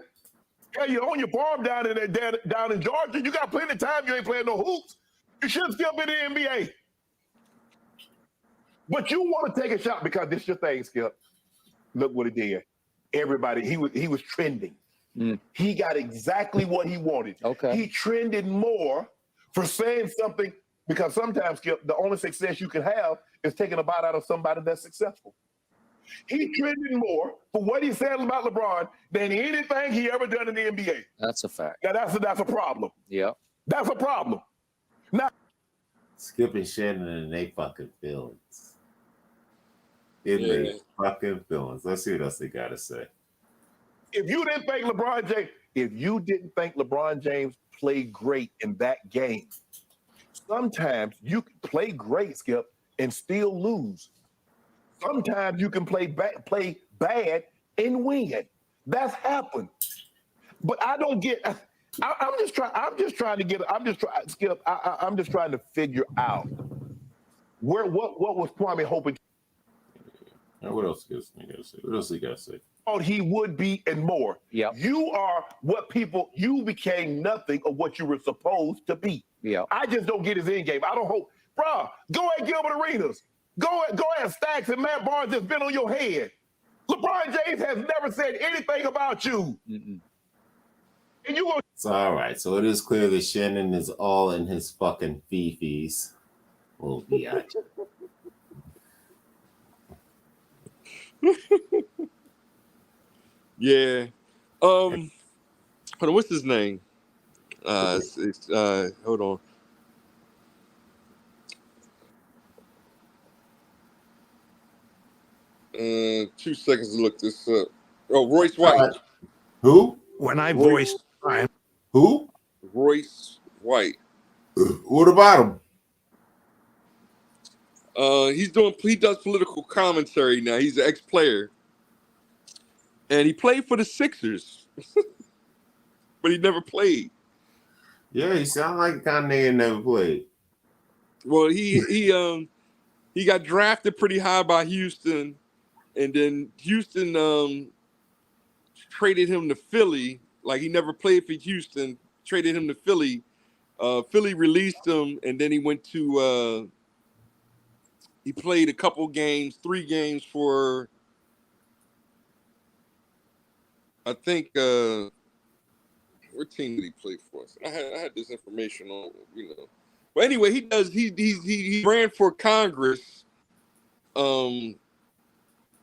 S15: Hey, you own your farm down in Georgia. You got plenty of time. You ain't playing no hoops. You should have still been in the NBA. But you want to take a shot because this is your thing, Skip. Look what it did. Everybody, he was trending. He got exactly what he wanted.
S9: Okay.
S15: He trended more for saying something because sometimes, Skip, the only success you can have is taking a bite out of somebody that's successful. He trended more for what he said about LeBron than anything he ever done in the NBA.
S9: That's a fact.
S15: Now that's a problem.
S9: Yep.
S15: That's a problem. Now
S1: Skip and Shannon and they fucking feelings. They fucking feelings. Let's see what else they gotta say.
S15: If you didn't think LeBron James played great in that game, sometimes you can play great, Skip, and still lose. Sometimes you can play bad and win. That's happened. But I don't get. I'm just trying to figure out what was Kwame hoping.
S1: Now, what else he gotta say? What else he gotta say?
S15: He would be and more.
S9: Yeah.
S15: You are you became nothing of what you were supposed to be.
S9: Yeah.
S15: I just don't get his end game. I don't hope. Bruh, go at Gilbert Arenas. Go at Stacks and Matt Barnes that's been on your head. LeBron James has never said anything about you. And you will.
S1: It's all right. So it is clear that Shannon is all in his fucking fifis. We'll be at
S13: Yeah. Hold on, what's his name? Hold on. Two seconds to look this up. Oh, Royce White.
S1: Who?
S16: When I voiced time.
S1: Who?
S13: Royce White.
S1: What about him?
S13: He does political commentary now. He's an ex-player. And he played for the Sixers. But he never played.
S1: Yeah, he sound like the kind of nigga never played.
S13: Well, he got drafted pretty high by Houston, and then Houston traded him to Philly. Like, he never played for Houston, traded him to Philly. Philly released him, and then he went to he played a couple games, 3 games for I think what team did he play for? I had this information on, you know. But anyway, he ran for Congress, and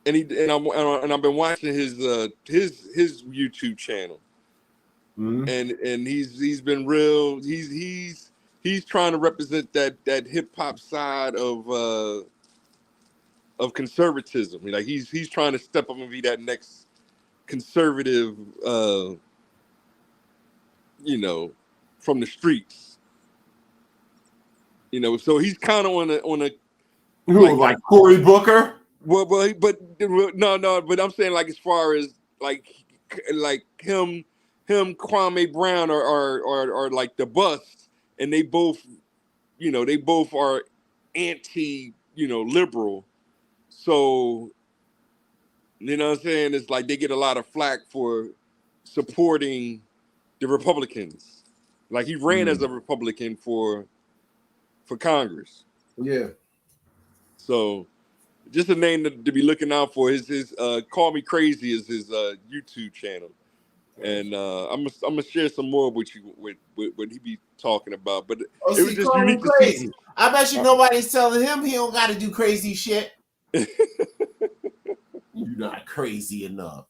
S13: I've been watching his YouTube channel, and he's been real. He's trying to represent that hip hop side of conservatism. Like he's trying to step up and be that next conservative, you know, from the streets. You know, so he's kind of on a
S1: like Cory Booker.
S13: Well, but no, but I'm saying, like, as far as like him, Kwame Brown, or like the bust, and they both, they both are anti, liberal. So, you know what I'm saying? It's like they get a lot of flack for supporting the Republicans. Like he ran as a Republican for Congress.
S1: Yeah.
S13: So just a name to be looking out for. His Call Me Crazy is his YouTube channel. And I'm gonna share some more with you with what he be talking about. But
S1: Oh,
S13: it was
S1: see,
S13: just
S1: call him
S13: unique to see.
S1: crazy. I bet you nobody's telling him he don't got to do crazy shit. You're not crazy enough.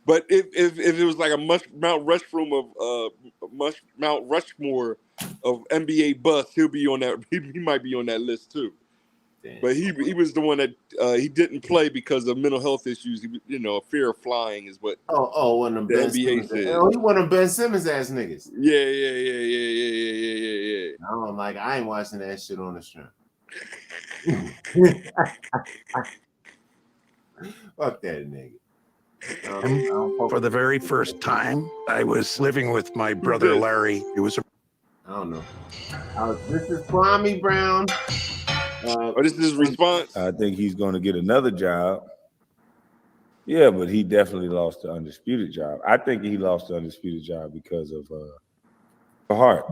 S13: But if it was like a Mount Rushmore of NBA busts, he'll be on that. He might be on that list too.
S1: Damn.
S13: But he was the one that he didn't play because of mental health issues. A fear of flying is what.
S1: One of
S13: the
S1: Ben
S13: NBA
S1: Simmons.
S13: said.
S1: Oh, he one of Ben Simmons ass niggas.
S13: Yeah.
S1: I ain't watching that shit on the stream. Fuck that nigga.
S16: For the very first time, I was living with my brother Larry. It was
S1: I don't know. This is Kwame Brown.
S13: This is his response.
S17: I think he's going to get another job. Yeah, but he definitely lost the undisputed job. I think he lost the undisputed job because of heart.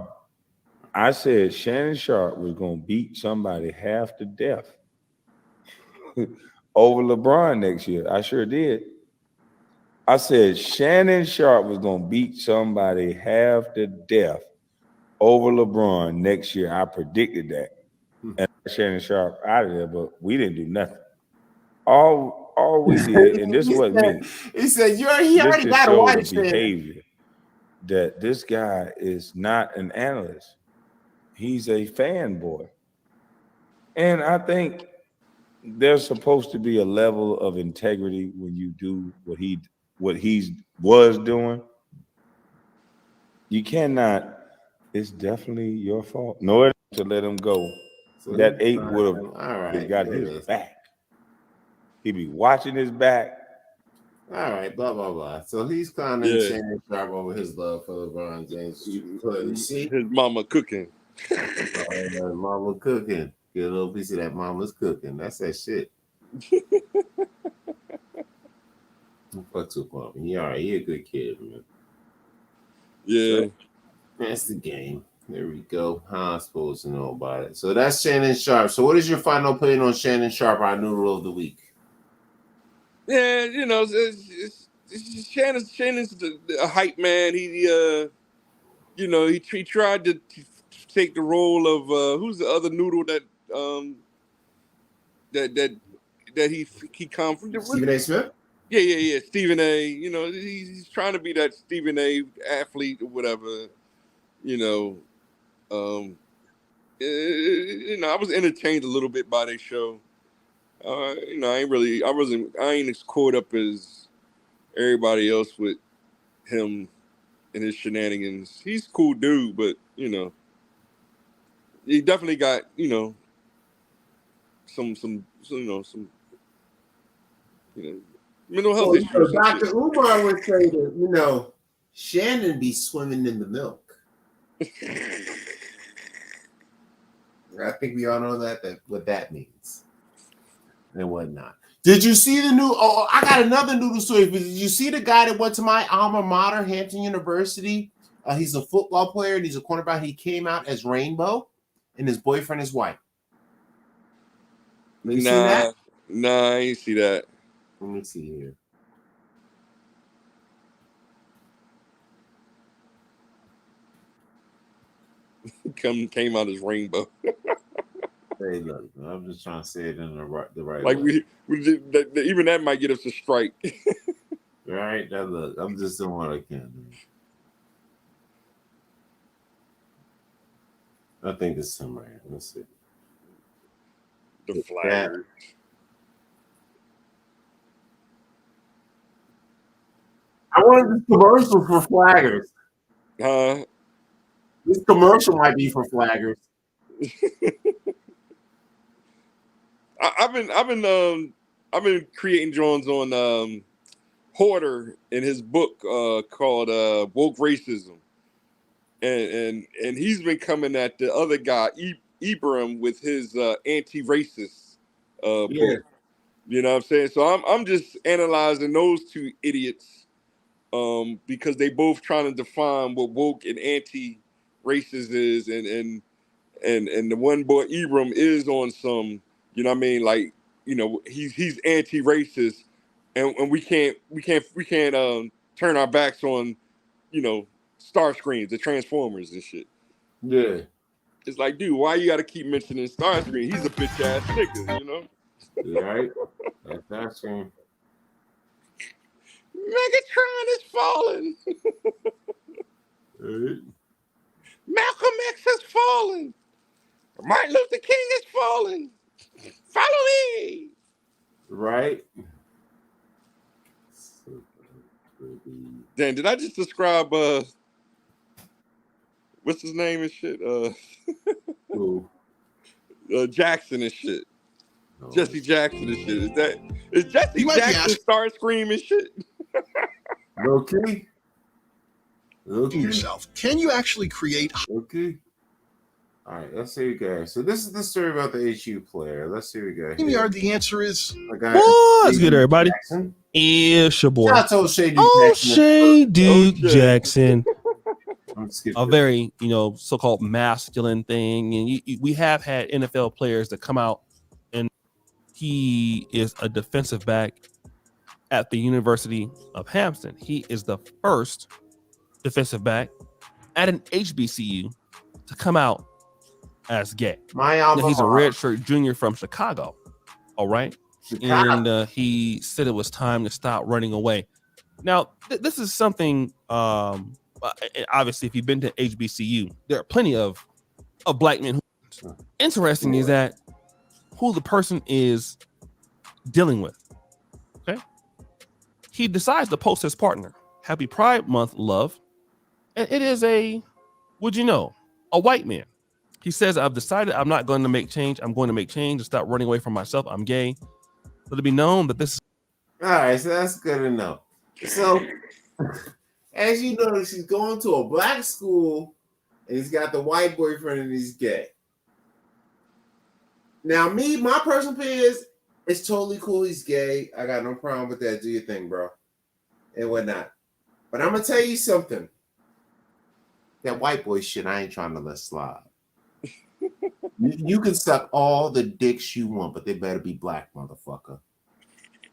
S17: I said Shannon Sharp was going to beat somebody half to death over LeBron next year. I sure did. I said Shannon Sharp was going to beat somebody half to death over LeBron next year. I predicted that. And Shannon Sharp out of there, but we didn't do nothing. All we did, and this wasn't me.
S1: He said, he already got a wife.
S17: Behavior that this guy is not an analyst. He's a fanboy. And I think there's supposed to be a level of integrity when you do what he was doing. You cannot, it's definitely your fault. No, it to let him go. So that 8 would have got his back. He'd be watching his back.
S1: All right, blah, blah, blah. So he's clowning Shannon Sharp over his love for LeBron James. You clearly see.
S13: His mama cooking.
S1: Mama cooking. Get a little piece of that mama's cooking. That's that shit. Fuck to Kwame. He all right. He a good kid, man.
S13: Yeah.
S1: So, that's the game. There we go. How I'm supposed to know about it. So that's Shannon Sharp. So what is your final opinion on Shannon Sharp, our noodle of the week?
S13: Yeah, Shannon's a hype man. He he tried to take the role of who's the other noodle that he come from?
S1: Stephen A. Smith?
S13: Yeah. Stephen A. He's trying to be that Stephen A. athlete or whatever. I was entertained a little bit by their show. I ain't as caught up as everybody else with him and his shenanigans. He's a cool dude, but he definitely got some mental health issues.
S1: Dr. Umar would say that Shannon be swimming in the milk. I think we all know that what that means and whatnot. Did you see the new? Oh, I got another noodle story. But did you see the guy that went to my alma mater, Hampton University? He's a football player and he's a cornerback. He came out as Rainbow, and his boyfriend is white. You seen that?
S13: Nah, I ain't see that.
S1: Let me see here.
S13: Came out as Rainbow.
S1: Hey, look, I'm just trying to say it in the right
S13: like
S1: way.
S13: Even that might get us a strike.
S1: Right? Now look, I'm just doing what I can. I think it's him right here. Let's see.
S13: The flaggers.
S1: I wanted this commercial for flaggers. This commercial might be for flaggers.
S13: I've been creating drawings on Horter in his book called Woke Racism, and he's been coming at the other guy, Ibram, with his anti-racist book. You know what I'm saying? So I'm just analyzing those two idiots because they both trying to define what woke and anti-racist is, and the one boy Ibram is on some, you know what I mean, like, you know, he's anti-racist, and we can't turn our backs on, you know, Starscreams, the Transformers and shit.
S17: Yeah.
S13: It's like, dude, why you got to keep mentioning Starscream? He's a bitch ass nigga, you know.
S17: Yeah, right. That's Starscream.
S13: Megatron is falling. Malcolm X has fallen. Martin Luther King is falling. Follow me.
S17: Right.
S13: Dan, did I just describe what's his name and shit?
S17: Who?
S13: Jackson and shit. No. Jesse Jackson and shit. Is Jesse Jackson Starscream and shit?
S17: Okay.
S18: Yourself. Can you actually create?
S17: Okay. All right, let's see what we got. So this is the story about the HU player. Let's see what we got
S18: Here. The answer is
S19: what's good, everybody?
S17: Jackson.
S19: It's your boy.
S17: Shout out to
S19: Shea Duke Jackson. A very, so-called masculine thing, and we have had NFL players that come out, and he is a defensive back at the University of Hampton. He is the first defensive back at an HBCU to come out as gay. He's a redshirt junior from Chicago. All right. And he said it was time to stop running away. Now, this is something, obviously, if you've been to HBCU, there are plenty of black men. Interesting is that who the person is dealing with. Okay. He decides to post his partner. Happy Pride Month, love. And it is a white man. He says, I've decided I'm not going to make change. I'm going to make change and stop running away from myself. I'm gay. Let it be known that this is.
S17: All right, so that's good to know. So, as you notice, he's going to a black school and he's got the white boyfriend and he's gay. Now, my personal opinion is it's totally cool he's gay. I got no problem with that. Do your thing, bro. And whatnot. But I'm going to tell you something. That white boy shit, I ain't trying to let slide. You can suck all the dicks you want, but they better be black, motherfucker.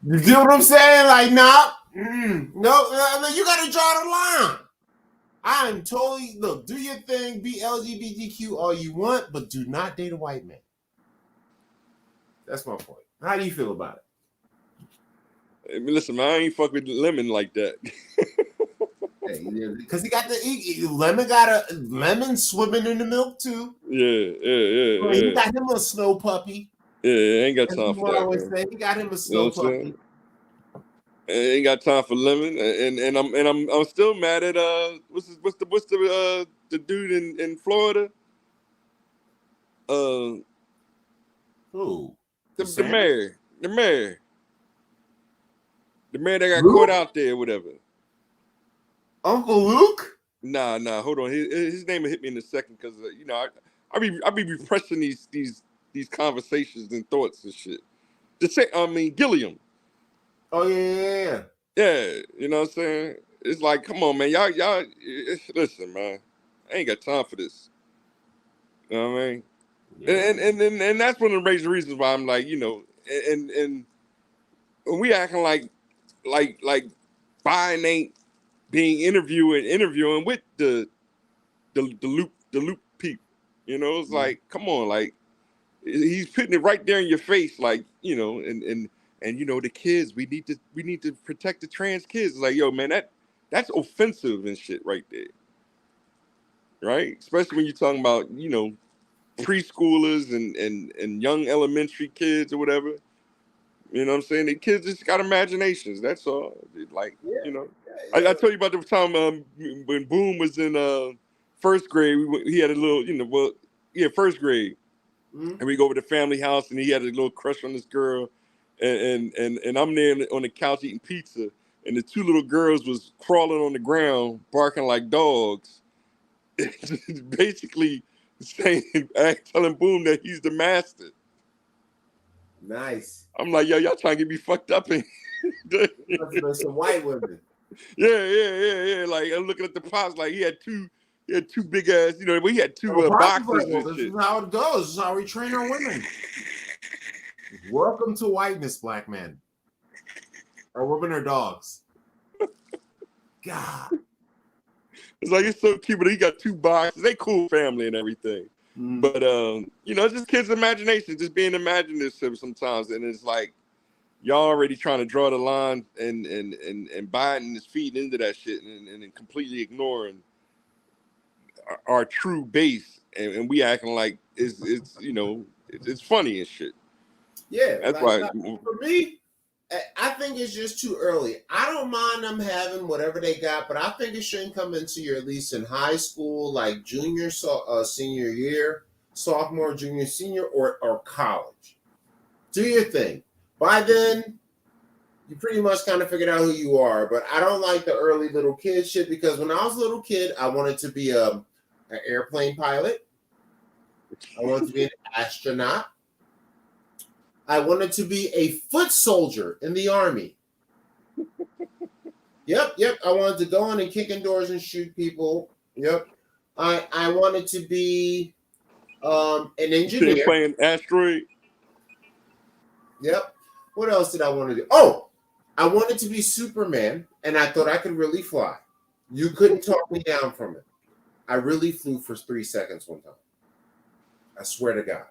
S17: You get what I'm saying? Like, no, you got to draw the line. I'm totally, look, do your thing, be LGBTQ all you want, but do not date a white man. That's my point. How do you feel about it?
S13: I mean, listen, man, I ain't fuck with Lemon like that.
S17: Because he got Lemon swimming in the milk too.
S13: Yeah.
S17: He got him a snow puppy.
S13: Yeah, ain't got time for that.
S17: I always say he got him a snow puppy.
S13: Ain't got time for Lemon, and I'm still mad at what's the dude in Florida?
S17: Who?
S13: The mayor that got caught out there, whatever.
S17: Uncle Luke?
S13: Nah, hold on. His name will hit me in a second because I be repressing these conversations and thoughts and shit. Gilliam.
S17: Oh yeah.
S13: Yeah, you know what I'm saying? It's like, come on, man, y'all. Listen, man, I ain't got time for this. You know what I mean? Yeah. And that's one of the major reasons why I'm like, and we acting like Biden ain't being interviewing with the loop people. It's like, come on, like he's putting it right there in your face, like, and the kids, we need to protect the trans kids. It's like, yo, man, that's offensive and shit right there. Right? Especially when you're talking about, preschoolers and young elementary kids or whatever. You know what I'm saying? The kids just got imaginations. That's all. Like, I told you about the time when Boom was in first grade. He had a little, first grade. Mm-hmm. And we go over to the family house, and he had a little crush on this girl. And I'm there on the couch eating pizza, and the two little girls was crawling on the ground, barking like dogs. basically saying, telling Boom that he's the master.
S1: Nice.
S13: I'm like, yo, y'all trying to get me fucked up in.
S1: There's some white women.
S13: Yeah. Like I'm looking at the pops, like he had two big ass, but he had two
S1: Pops
S13: boxes
S1: like, well,
S13: and
S1: this
S13: shit.
S1: is how it goes. This is how we train our women. Welcome to whiteness, black men. Our women are dogs. God.
S13: It's like it's so cute, but he got two boxes. They cool family and everything. But it's just kids' imagination, just being imaginative sometimes. And it's like y'all already trying to draw the line and Biden is feeding into that shit and completely ignoring our true base, and we acting like it's funny and shit.
S1: Yeah,
S13: that's why.
S1: For me, I think it's just too early. I don't mind them having whatever they got, but I think it shouldn't come into your, at least in high school, like junior, senior year, sophomore, junior, senior, or college. Do your thing. By then, you pretty much kind of figured out who you are. But I don't like the early little kid shit, because when I was a little kid, I wanted to be an airplane pilot. I wanted to be an astronaut. I wanted to be a foot soldier in the army. Yep. I wanted to go in and kick in doors and shoot people. Yep. I wanted to be an engineer.
S13: Playing asteroid.
S1: Yep. What else did I want to do? Oh, I wanted to be Superman, and I thought I could really fly. You couldn't talk me down from it. I really flew for 3 seconds one time. I swear to God.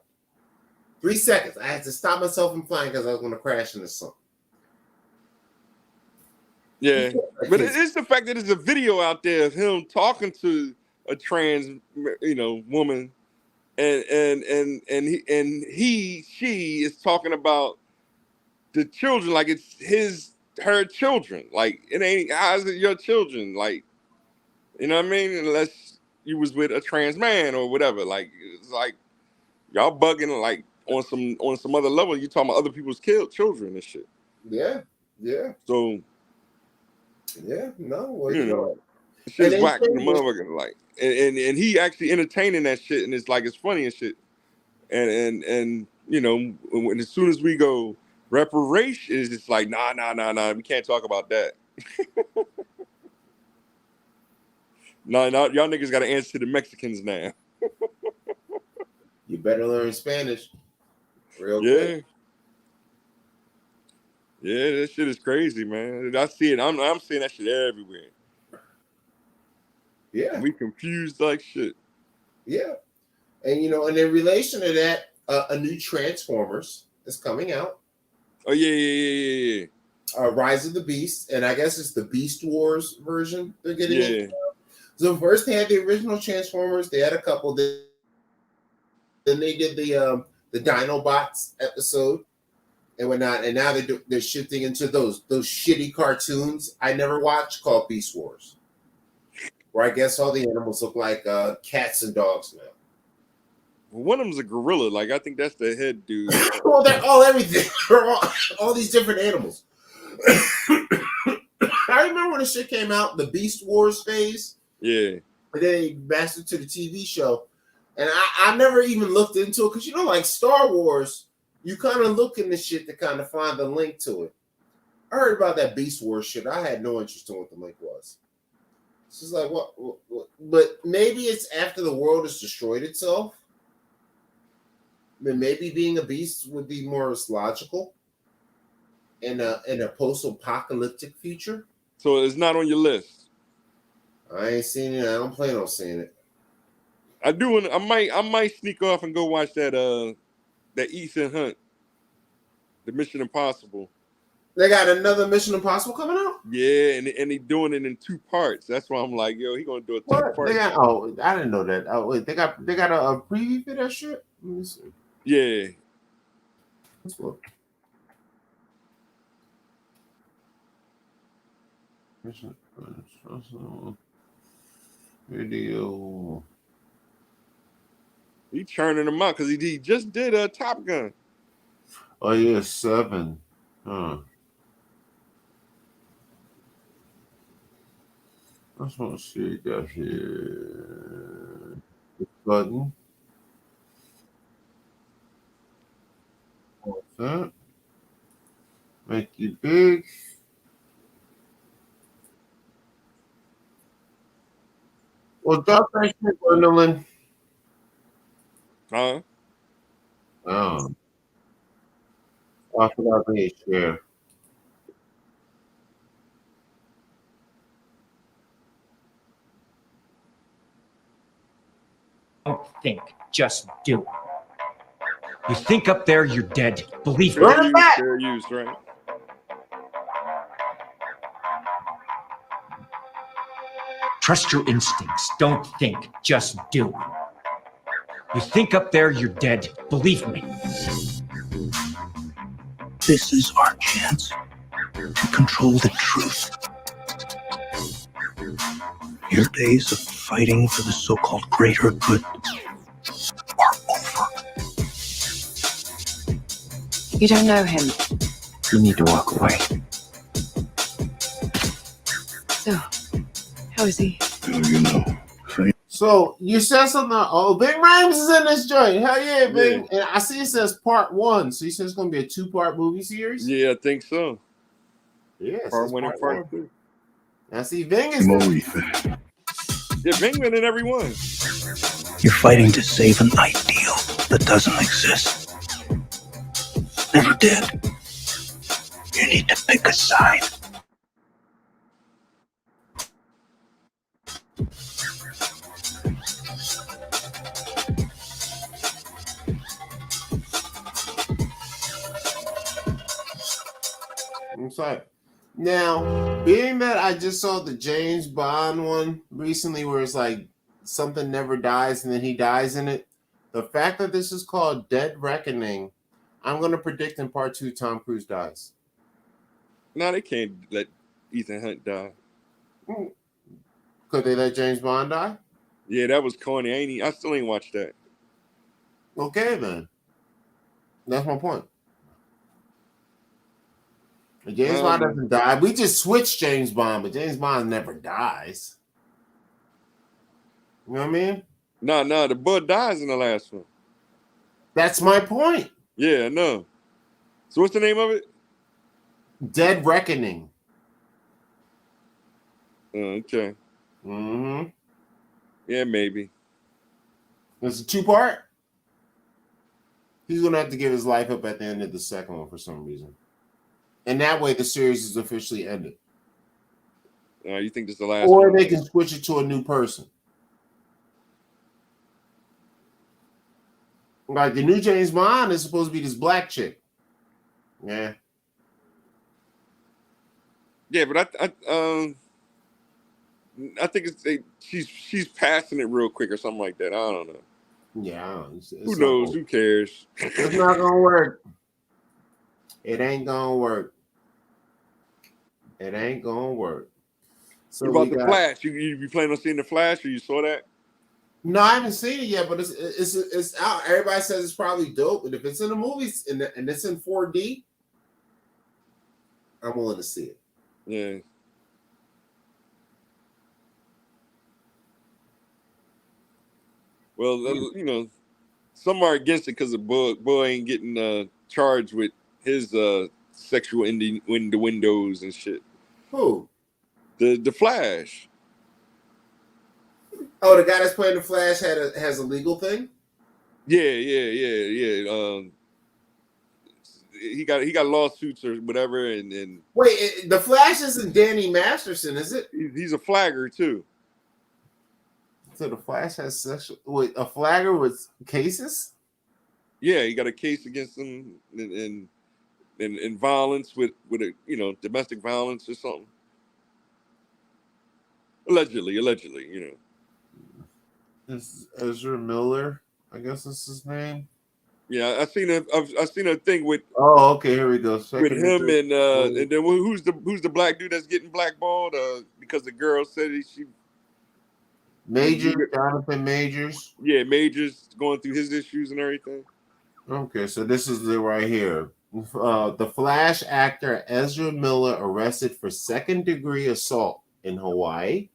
S1: 3 seconds. I had to stop myself from flying because I was going to crash into something.
S13: Yeah, but it is the fact that there's a video out there of him talking to a trans, woman, and she is talking about the children like it's her children. Like it ain't, how's it your children? Like, you know what I mean? Unless you was with a trans man or whatever. Like it's like y'all bugging like on some other level. You talking about other people's children and shit.
S1: Yeah.
S13: So.
S1: Yeah, no, well, you know,
S13: shit's whack from the motherfucker, like, and he actually entertaining that shit, and it's like it's funny and shit, and when as soon as we go reparations, it's like nah, we can't talk about that. No, y'all niggas got to answer to the Mexicans now.
S1: You better learn Spanish, real quick.
S13: Yeah, that shit is crazy, man. I see it. I'm seeing that shit everywhere.
S1: Yeah,
S13: we confused like shit.
S1: Yeah, and and in relation to that, a new Transformers is coming out.
S13: Oh yeah.
S1: Rise of the Beast, and I guess it's the Beast Wars version they're getting into.
S13: Yeah.
S1: So first they had the original Transformers. They had a couple. Then they did the Dinobots episode and whatnot, and now they're shifting into those shitty cartoons I never watched called Beast Wars, where I guess all the animals look like cats and dogs now.
S13: Well, one of them's a gorilla. Like I think that's the head dude.
S1: Well, they're all everything. all these different animals. I remember when the shit came out, the Beast Wars phase.
S13: Yeah.
S1: And then they mastered to the TV show. And I never even looked into it because, like Star Wars, you kind of look into shit to kind of find the link to it. I heard about that Beast Wars shit. I had no interest in what the link was. It's just like, what? But maybe it's after the world has destroyed itself. I mean, maybe being a beast would be more logical in a post-apocalyptic future.
S13: So it's not on your list.
S1: I ain't seen it. I don't plan on seeing it.
S13: I do. I might sneak off and go watch that Ethan Hunt, the Mission Impossible.
S1: They got another Mission Impossible coming out?
S13: Yeah, and he doing it in 2 parts. That's why I'm like, yo, he gonna do a 2-part.
S1: I didn't know that. Oh, wait, they got a preview for that shit? Let me see.
S13: Yeah.
S1: Let's look. Mission video.
S13: He churning them out because he just did Top Gun.
S1: Oh yeah, 7. Huh. just want to see what got here. This button. What's that? Make you big. Well, drop that shit, Gwendolyn.
S13: Huh?
S1: Oh. I forgot to share.
S20: Don't think, just do. You think up there you're dead. Believe me.
S13: Fair use, right?
S20: Trust your instincts. Don't think, just do. You think up there you're dead. Believe me.
S21: This is our chance to control the truth. Your days of fighting for the so-called greater good are over.
S22: You don't know him.
S21: You need to walk away.
S22: So, how is he?
S18: You know.
S1: So you said something. Oh, Big Rhymes is in this joint. Hell yeah, Big. And I see it says part 1. So you said it's going to be a 2-part movie series?
S13: Yeah, I think so.
S1: Yeah,
S13: part 1 and part 2.
S1: I see Ving is there.
S13: Yeah, Ving been in every one.
S21: You're fighting to save an ideal that doesn't exist. Never did. You need to pick a side.
S1: I'm sorry. Now, being that I just saw the James Bond one recently where it's like something never dies and then he dies in it, the fact that this is called Dead Reckoning, I'm going to predict in part 2 Tom Cruise dies.
S13: No, they can't let Ethan Hunt die.
S1: Could they let James Bond die?
S13: Yeah, that was corny. I still ain't watched that.
S1: Okay, then. That's my point. If James Bond doesn't die. We just switched James Bond, but James Bond never dies. You know what I mean?
S13: No, the bud dies in the last one.
S1: That's my point.
S13: Yeah, no. So what's the name of it?
S1: Dead Reckoning.
S13: Okay.
S1: Mm-hmm.
S13: Yeah, maybe.
S1: It's a 2-part. He's going to have to give his life up at the end of the second one for some reason. And that way the series is officially ended.
S13: You think this is the last
S1: or
S13: one?
S1: They can switch it to a new person. Like the new James Bond is supposed to be this black chick. Yeah.
S13: Yeah, but I think she's passing it real quick or something like that. I don't know.
S1: Yeah, I don't know.
S13: Who knows? Who cares?
S1: It's not gonna work. It ain't gonna work. It ain't gonna work. So
S13: what about the Flash? You be planning on seeing the Flash, or you saw that?
S1: No, I haven't seen it yet, but it's out. Everybody says it's probably dope, and if it's in the movies and it's in 4D, I'm willing to see it.
S13: Yeah. Well, you know, some are against it because the boy ain't getting charged with his sexual innuendos and shit.
S1: Who?
S13: The Flash.
S1: Oh, the guy that's playing the Flash has a legal thing.
S13: Yeah. He got lawsuits or whatever, and
S1: wait, the Flash isn't Danny Masterson, is it?
S13: He's a flagger too.
S1: So the Flash has a flagger with cases?
S13: Yeah, he got a case against him in violence with a domestic violence or something. Allegedly,
S1: This Ezra Miller, I guess that's his name.
S13: Yeah, I've seen a thing with.
S1: Oh, okay, here we go.
S13: With him and then who's the black dude that's getting blackballed because the girl said she.
S1: Jonathan Majors.
S13: Yeah, Majors going through his issues and everything.
S1: Okay, so this is it right here. The Flash actor Ezra Miller arrested for second-degree assault in Hawaii.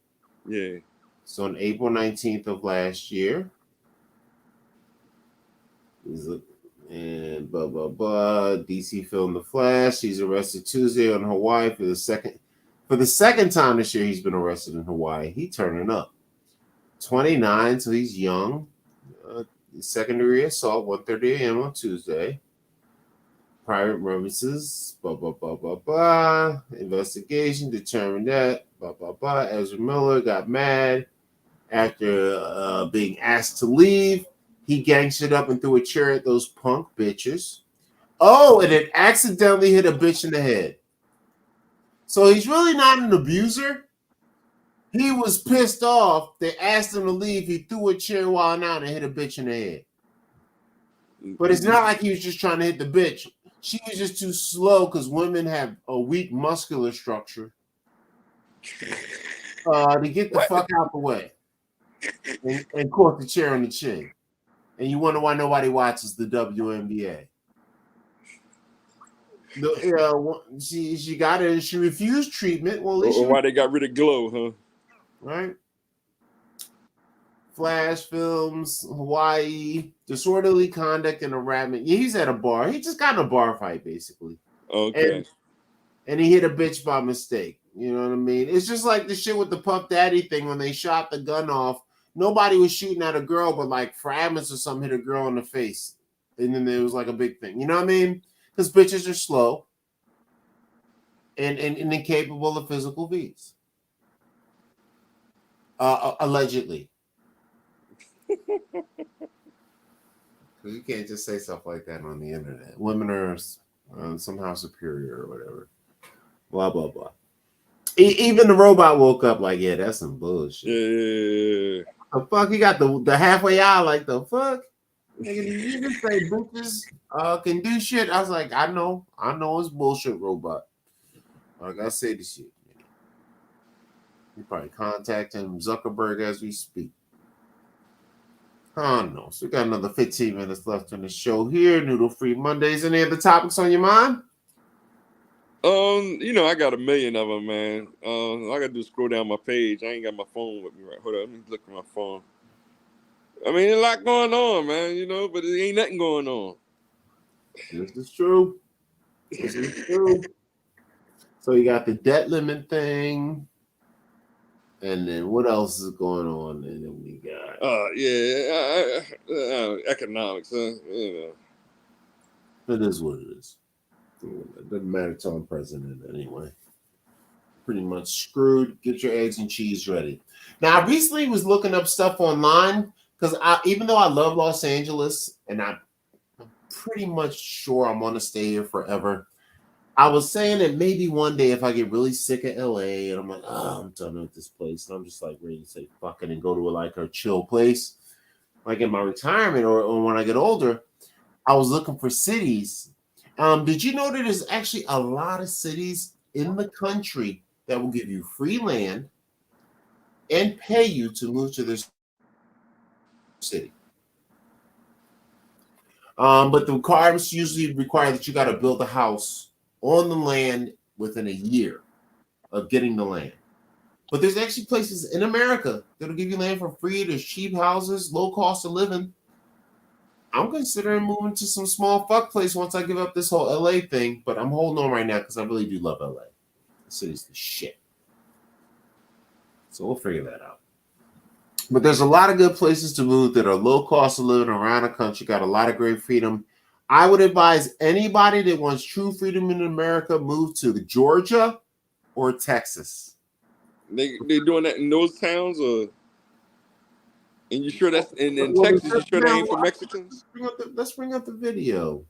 S13: Yeah.
S1: So on April 19th of last year, and blah blah blah. DC filmed The Flash. He's arrested Tuesday on Hawaii for the second time this year. He's been arrested in Hawaii. He turning up. 29, so he's young. Secondary assault, 1:30 a.m. on Tuesday. Private premises, blah, blah, blah, blah, blah. Investigation determined that, blah, blah, blah. Ezra Miller got mad after being asked to leave. He gangstered up and threw a chair at those punk bitches. Oh, and it accidentally hit a bitch in the head. So he's really not an abuser. He was pissed off. They asked him to leave. He threw a chair while out and hit a bitch in the head. But it's not like he was just trying to hit the bitch. She was just too slow because women have a weak muscular structure to get the fuck out the way and caught the chair on the chin. And you wonder why nobody watches the WNBA. She got it and she refused treatment. Well, at least
S13: Or why they got rid of Glow, huh?
S1: Right. Flash films, Hawaii, disorderly conduct and harassment. Yeah, he's at a bar. He just got in a bar fight, basically.
S13: Okay.
S1: And he hit a bitch by mistake. You know what I mean? It's just like the shit with the Puff Daddy thing when they shot the gun off. Nobody was shooting at a girl, but like fragments or something hit a girl in the face. And then there was like a big thing. You know what I mean? Because bitches are slow and incapable of physical feats. Allegedly. You can't just say stuff like that on the internet. Women are somehow superior or whatever. Blah, blah, blah. Even the robot woke up like, yeah, that's some bullshit.
S13: Yeah.
S1: The fuck? He got the halfway eye like, the fuck? Nigga, did you just say bitches can do shit? I was like, I know it's bullshit, robot. I gotta say this shit. You probably contacting Zuckerberg as we speak. I don't know. So we got another 15 minutes left in the show here. Noodle Free Mondays. Any other topics on your mind?
S13: I got a million of them, man. All I gotta do is scroll down my page. I ain't got my phone with me right. Hold on, let me look at my phone. I mean, there's a lot going on, man, but there ain't nothing going on.
S1: This is true. This is true. So you got the debt limit thing. And then what else is going on? And then we got
S13: economics, huh?
S1: It is what it is. It doesn't matter till I'm president anyway. Pretty much screwed. Get your eggs and cheese ready. Now, I recently was looking up stuff online because even though I love Los Angeles and I'm pretty much sure I want to stay here forever, I was saying that maybe one day if I get really sick of LA and I'm like, I'm done with this place, and I'm just like ready to say fuck it and go to a chill place, like in my retirement or when I get older, I was looking for cities. Did you know that there's actually a lot of cities in the country that will give you free land and pay you to move to their city? But the requirements usually require that you got to build a house on the land within a year of getting the land. But there's actually places in America that'll give you land for free. There's cheap houses, low cost of living. I'm considering moving to some small fuck place once I give up this whole LA thing, but I'm holding on right now because I really do love LA. The city's the shit. So we'll figure that out. But there's a lot of good places to move that are low cost of living around the country, got a lot of great freedom. I would advise anybody that wants true freedom in America move to Georgia or Texas.
S13: They doing that in those towns, or? And you sure that's in Texas? You sure that ain't for Mexicans?
S1: Let's bring up the video.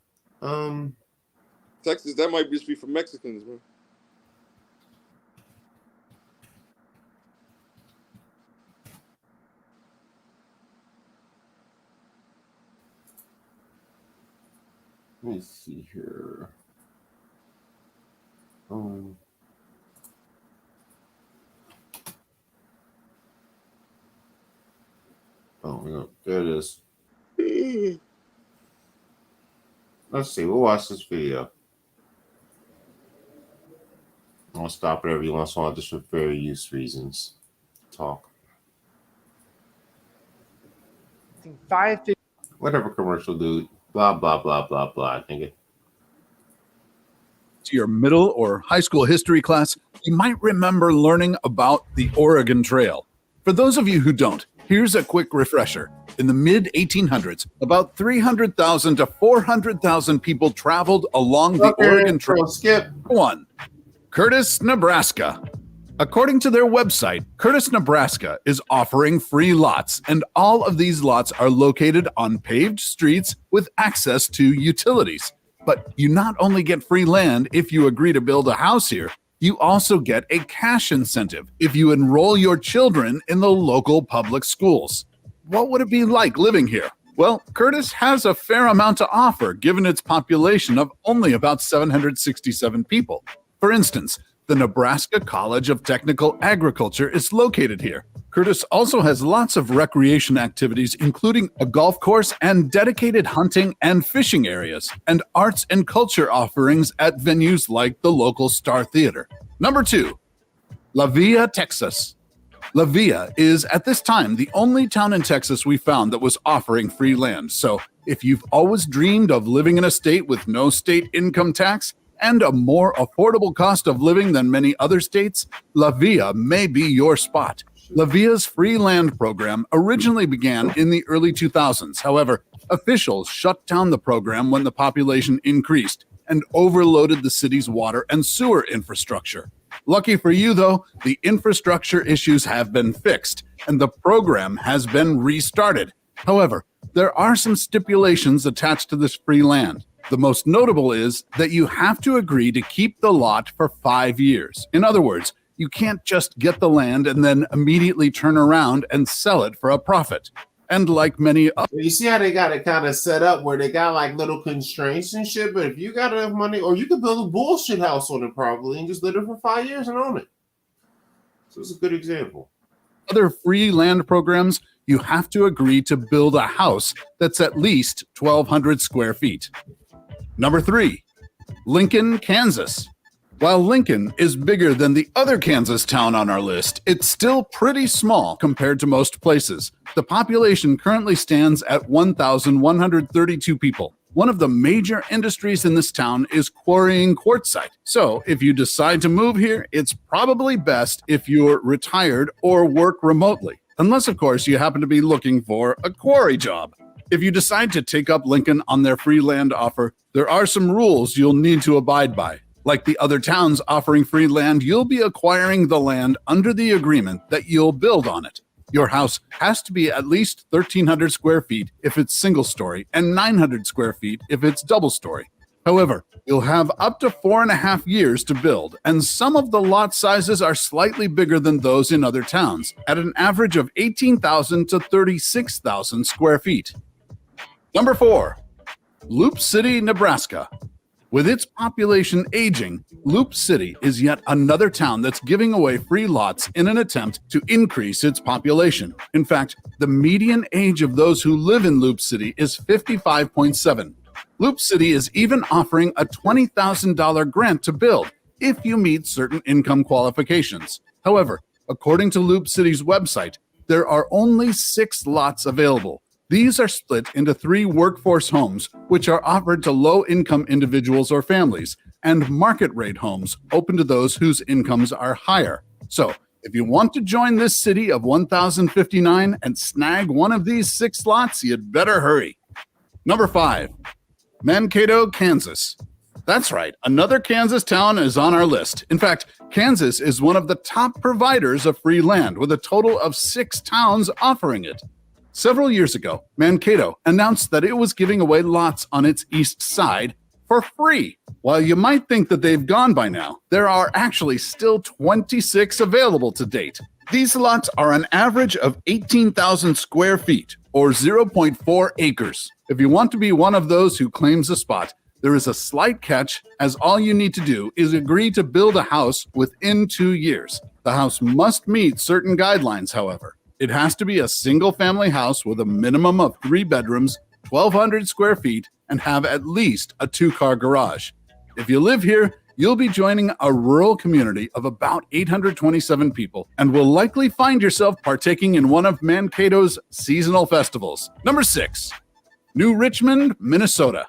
S13: Texas, that might just be for Mexicans, man.
S1: Let me see here. There it is. Let's see. We'll watch this video. I'll stop it every once in a while just for fair use reasons. Talk.
S2: costing $5.50.
S1: Whatever commercial, dude. Blah, blah, blah, blah, blah. Nigga.
S5: To your middle or high school history class, you might remember learning about the Oregon Trail. For those of you who don't, here's a quick refresher. In the mid-1800s, about 300,000 to 400,000 people traveled along the Oregon Trail.
S1: Skip.
S5: 1. Curtis, Nebraska. According to their website, Curtis, Nebraska is offering free lots, and all of these lots are located on paved streets with access to utilities. But you not only get free land if you agree to build a house here, you also get a cash incentive if you enroll your children in the local public schools. What would it be like living here? Well, Curtis has a fair amount to offer given its population of only about 767 people. For instance, the Nebraska College of Technical Agriculture is located here. Curtis also has lots of recreation activities, including a golf course and dedicated hunting and fishing areas, and arts and culture offerings at venues like the local Star Theater. Number 2, La Villa, Texas. La Villa is, at this time, the only town in Texas we found that was offering free land. So if you've always dreamed of living in a state with no state income tax and a more affordable cost of living than many other states, La Villa may be your spot. La Villa's free land program originally began in the early 2000s. However, officials shut down the program when the population increased and overloaded the city's water and sewer infrastructure. Lucky for you, though, the infrastructure issues have been fixed and the program has been restarted. However, there are some stipulations attached to this free land. The most notable is that you have to agree to keep the lot for 5 years. In other words, you can't just get the land and then immediately turn around and sell it for a profit. And like many other...
S1: You see how they got it kind of set up where they got like little constraints and shit, but if you got enough money, or you could build a bullshit house on it probably and just live it for 5 years and own it. So it's a good example.
S5: Other free land programs, you have to agree to build a house that's at least 1,200 square feet. Number 3, Lincoln, Kansas. While Lincoln is bigger than the other Kansas town on our list, it's still pretty small compared to most places. The population currently stands at 1,132 people. One of the major industries in this town is quarrying quartzite. So if you decide to move here, it's probably best if you're retired or work remotely. Unless, of course, you happen to be looking for a quarry job. If you decide to take up Lincoln on their free land offer, there are some rules you'll need to abide by. Like the other towns offering free land, you'll be acquiring the land under the agreement that you'll build on it. Your house has to be at least 1,300 square feet if it's single story and 900 square feet if it's double story. However, you'll have up to 4.5 years to build, and some of the lot sizes are slightly bigger than those in other towns, at an average of 18,000 to 36,000 square feet. Number 4, Loop City, Nebraska. With its population aging, Loop City is yet another town that's giving away free lots in an attempt to increase its population. In fact, the median age of those who live in Loop City is 55.7. Loop City is even offering a $20,000 grant to build if you meet certain income qualifications. However, according to Loop City's website, there are only 6 lots available. These are split into 3 workforce homes, which are offered to low-income individuals or families, and market-rate homes open to those whose incomes are higher. So, if you want to join this city of 1,059 and snag one of these 6 lots, you'd better hurry. Number 5, Mankato, Kansas. That's right, another Kansas town is on our list. In fact, Kansas is one of the top providers of free land, with a total of 6 towns offering it. Several years ago, Mankato announced that it was giving away lots on its east side for free. While you might think that they've gone by now, there are actually still 26 available to date. These lots are an average of 18,000 square feet, or 0.4 acres. If you want to be one of those who claims a spot, there is a slight catch, as all you need to do is agree to build a house within 2 years. The house must meet certain guidelines, however. It has to be a single-family house with a minimum of 3 bedrooms, 1,200 square feet, and have at least a 2-car garage. If you live here, you'll be joining a rural community of about 827 people and will likely find yourself partaking in one of Mankato's seasonal festivals. Number 6, New Richmond, Minnesota.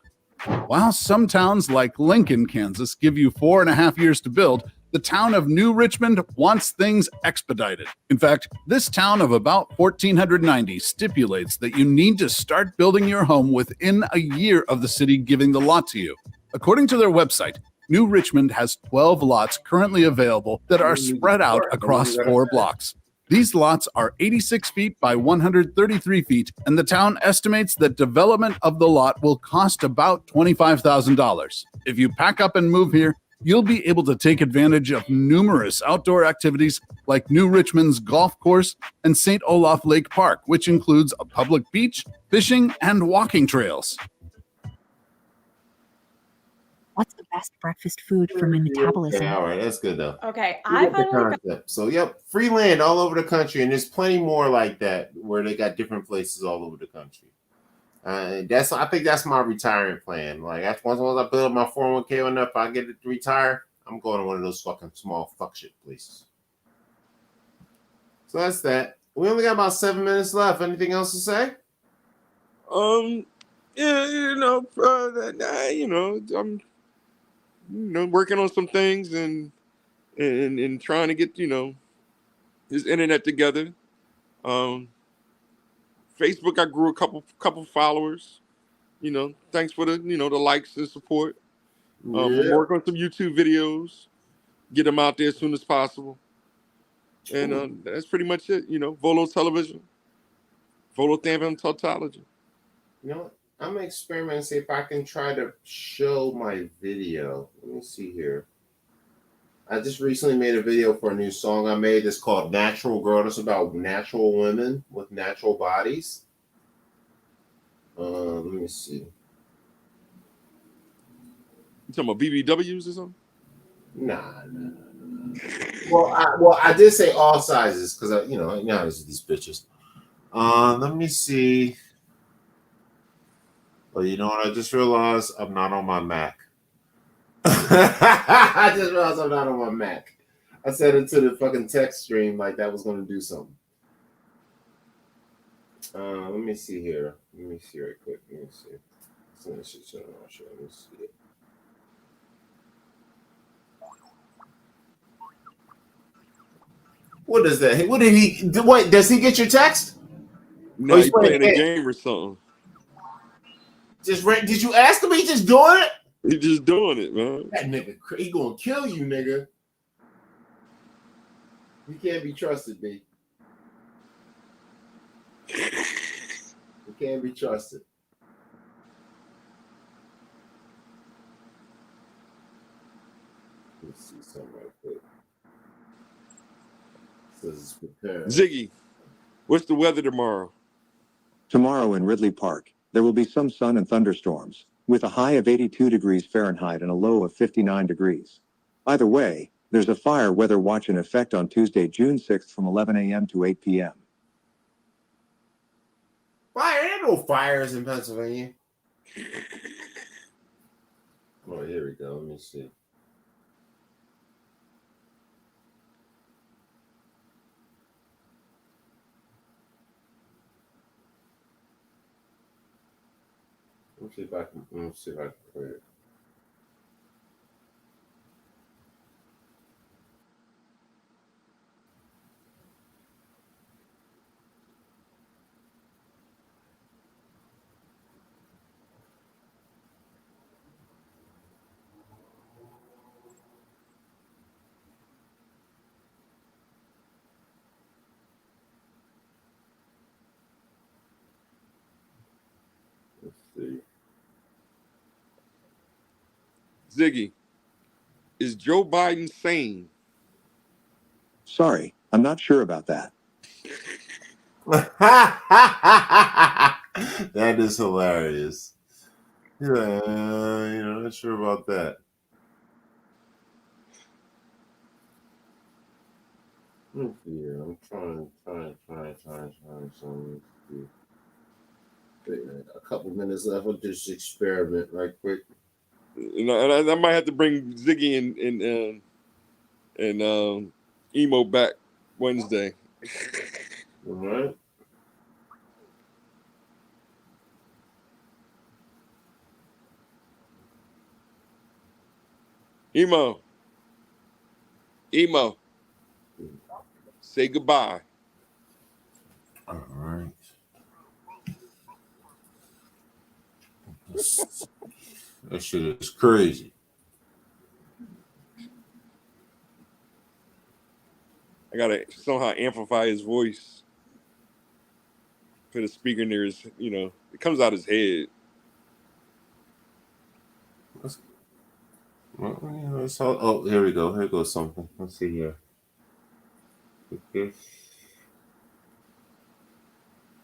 S5: While some towns like Lincoln, Kansas give you 4.5 years to build, the town of New Richmond wants things expedited. In fact, this town of about 1,490 stipulates that you need to start building your home within a year of the city giving the lot to you. According to their website, New Richmond has 12 lots currently available that are spread out across 4 blocks. These lots are 86 feet by 133 feet, and the town estimates that development of the lot will cost about $25,000. If you pack up and move here, you'll be able to take advantage of numerous outdoor activities like New Richmond's golf course and St. Olaf Lake Park, which includes a public beach, fishing, and walking trails.
S2: What's the best breakfast food for my metabolism?
S1: Yeah, all right, that's good though.
S3: Okay,
S1: You
S3: I
S1: get the
S3: finally got.
S1: concept. So, yep, free land all over the country, and there's plenty more like that where they got different places all over the country. I think that's my retirement plan. Like, once I build up my 401k enough, I get it to retire, I'm going to one of those fucking small fuck shit places. So that's that. We only got about 7 minutes left. Anything else to say?
S13: Yeah, I'm working on some things and trying to get his internet together. Facebook, I grew a couple followers. Thanks for the the likes and support. I'm working on some YouTube videos, get them out there as soon as possible. And that's pretty much it. Volo Television, Volo Thamvam Tautology.
S1: You know what? I'm gonna experiment and see if I can try to show my video. Let me see here. I just recently made a video for a new song I made that's called Natural Girl. It's about natural women with natural bodies. Let me see.
S13: You talking about BBWs or something?
S1: Nah. Well, I did say all sizes because you know how these bitches. Let me see. Well, you know what? I just realized I'm not on my Mac. I just realized I'm not on my Mac. I set it to the fucking text stream like that was going to do something. Let me see here. Let me see right quick. Let me see. Let me see it. What is that? What did he do? Wait, does he get your text?
S13: No, he's playing a game or something.
S1: Did you ask him? He just doing it?
S13: He just doing it, man.
S1: That nigga, he gonna kill you, nigga. He can't be trusted, B. He can't be trusted. Let's see something right quick. Says prepare.
S13: Ziggy, what's the weather tomorrow?
S14: Tomorrow in Ridley Park, there will be some sun and thunderstorms, with a high of 82 degrees Fahrenheit and a low of 59 degrees. Either way, there's a fire weather watch in effect on Tuesday, June 6th from 11 a.m. to 8 p.m.
S1: Fire? There ain't no fires in Pennsylvania. Oh, here we go. Let me see. Let me see if I can clear it. Let's see.
S13: Ziggy, is Joe Biden sane?
S14: Sorry, I'm not sure about that.
S1: That is hilarious. Yeah, not sure about that. Let's see here. I'm trying. A couple minutes left. I'll just experiment right quick.
S13: You know, and I might have to bring Ziggy and Emo back Wednesday.
S1: All right.
S13: Emo, say goodbye.
S1: All right. That shit is crazy.
S13: I gotta somehow amplify his voice. Put a speaker near his, it comes out his head.
S1: Oh, here we go. Here goes something. Let's see here. Okay.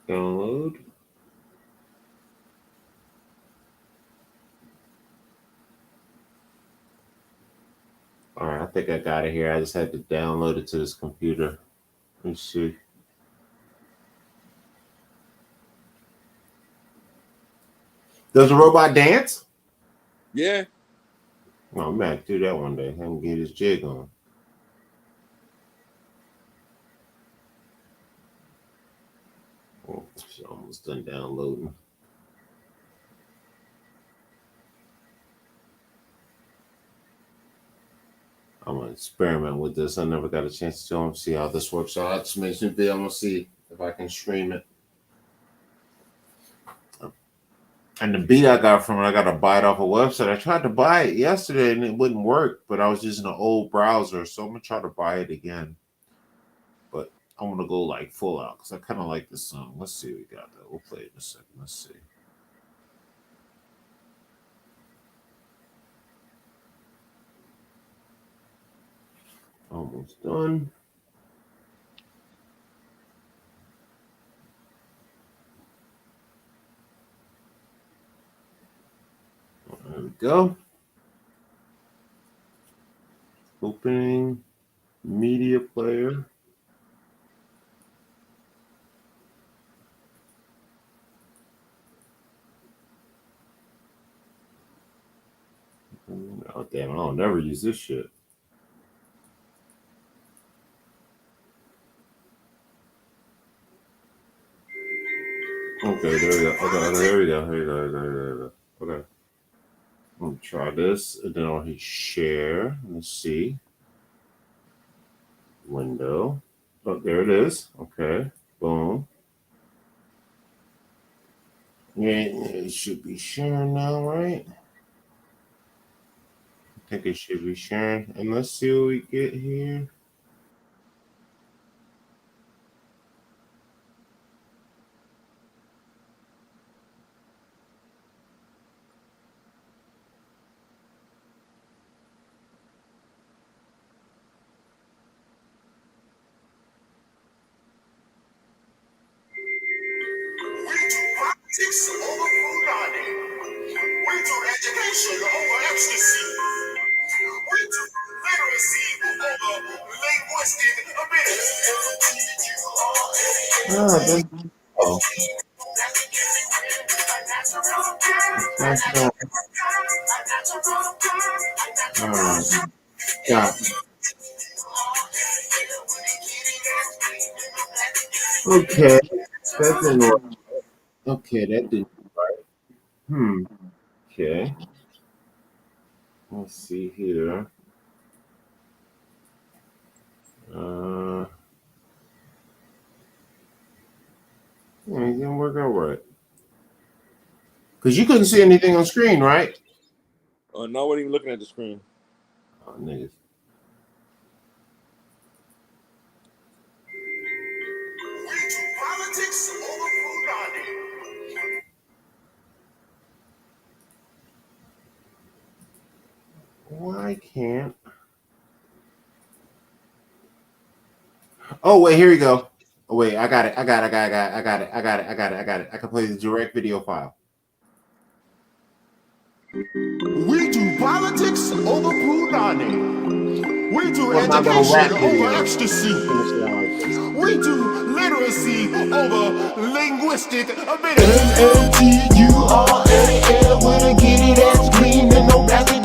S1: Download. All right, I think I got it here. I just had to download it to this computer. Let me see. Does the robot dance?
S13: Yeah.
S1: Oh, man, do that one day. Have him get his jig on. Oh, it's almost done downloading. I'm gonna experiment with this. I never got a chance to show him, see how this works out. Just makes me be. I'm gonna see if I can stream it. And the beat I got from it, I got to buy it off a website. I tried to buy it yesterday and it wouldn't work, but I was using an old browser, so I'm gonna try to buy it again. But I'm gonna go like full out because I kind of like this song. Let's see what we got though. We'll play it in a second. Let's see. Almost done. There we go. Opening media player. Oh damn! I'll never use this shit. Okay, there we go. Okay, there we go. Here we go. There we go. Okay. I'm gonna try this, and then I'll hit share. Let's see. Window. Oh, there it is. Okay. Boom. Yeah, it should be sharing now, right? I think it should be sharing. And let's see what we get here.
S7: Politics over Punani. We do education over ecstasy. We do literacy over linguistic ability.
S1: Oh. That's not. All right. Yeah. Okay. That didn't work. Okay, that didn't work. Okay. Let's see here. It didn't work out right. Because you couldn't see anything on screen, right?
S13: No, I wasn't even looking at the screen.
S1: Oh, niggas.
S7: Politics over Punani.
S1: Why can't? Oh wait, here we go. Oh wait, I got it. I got it. I can play the direct video file.
S7: We do politics over Punani. We do
S1: Well, my little rap
S7: education
S1: video.
S7: over ecstasy. We do literacy over linguistic ability. LLTURAL with a kitty that's clean and no plastic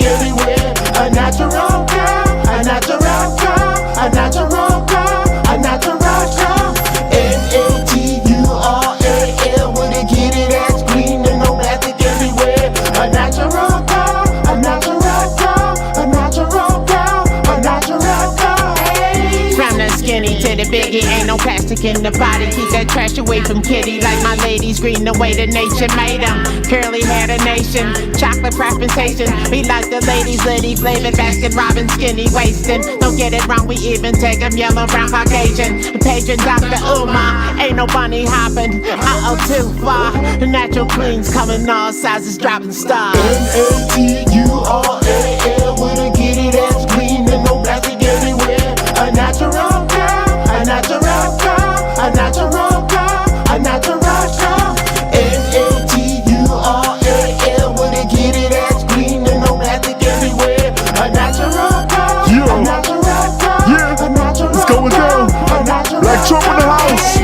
S7: Biggie, ain't no plastic in the body. Keep that trash away from Kitty. Like my ladies green the way the nature made them. Curly hair the nation, chocolate preferentation. We like the ladies, litty flavored basket Robin, skinny waistin'. Don't get it wrong, we even take them yellow, brown, Caucasian. Paging Dr. Umar, ain't no bunny hopping. Too far. The natural queens coming all sizes, dropping stars. Natural with a kitty that's clean and no plastic everywhere. A natural girl, a natural girl, a natural girl, a natural girl. Natural with a kitty that's clean and no plastic everywhere. A natural girl, a natural girl,
S3: yeah,
S7: a natural
S3: it's going down. Black Trump in the house.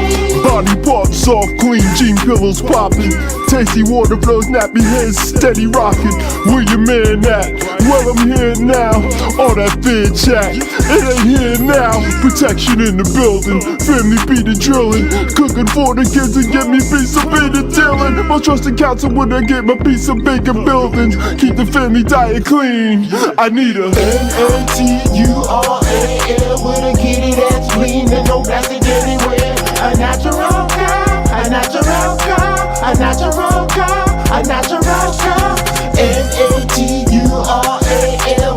S3: Body parts soft, clean, jean pillows popping. Tasty water flows, nappy heads steady rocking. Where your man at? Well, I'm here now. All that fair chat, it ain't here now. Protection in the building, family beat and drilling. Cooking for the kids and get me piece of bacon dealing. My trusted counsel when I get my piece of bacon building. Keep the family diet clean. I need a
S7: natural with a kitty that's clean and no plastic anywhere. A natural girl, a natural girl, a natural girl, a natural girl. Natural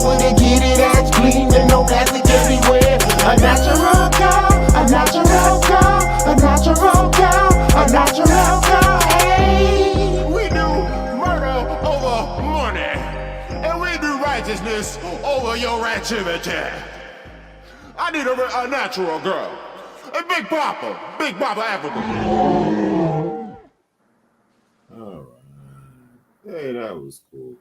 S7: with a kitty that's clean and no plastic everywhere. A natural girl, a natural girl, a natural girl, a natural girl. Hey,
S3: we do murder over money, and we do righteousness over your activity. I need a natural girl. A Big Papa Africa.
S1: All right. Hey, that was cool.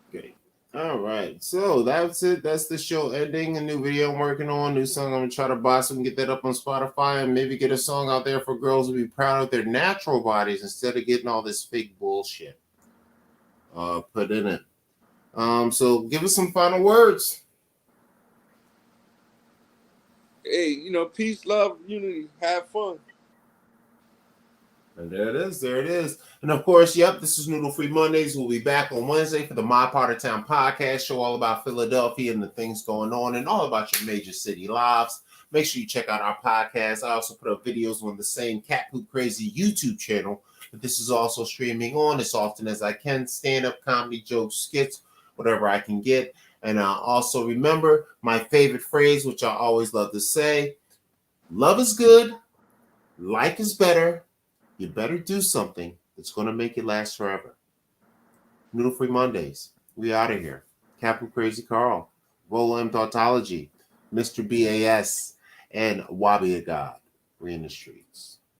S1: Okay. All right. So that's it. That's the show ending. A new video I'm working on. New song I'm going to try to buy so we can get that up on Spotify and maybe get a song out there for girls to be proud of their natural bodies instead of getting all this fake bullshit put in it. So give us some final words.
S13: Hey, peace, love, unity, have fun.
S1: And there it is. There it is. And of course, yep, this is Noodle Free Mondays. We'll be back on Wednesday for the My Part of Town podcast show, all about Philadelphia and the things going on and all about your major city lives. Make sure you check out our podcast. I also put up videos on the same Cat Poop Crazy YouTube channel, but this is also streaming on as often as I can. Stand-up comedy, jokes, skits, whatever I can get. And also remember my favorite phrase, which I always love to say: love is good, like is better. You better do something that's going to make it last forever. Noodle Free Mondays. We out of here. Capital Crazy Carl, Rolla M. Tautology, Mr. BAS, and Wabi a God. We in the streets.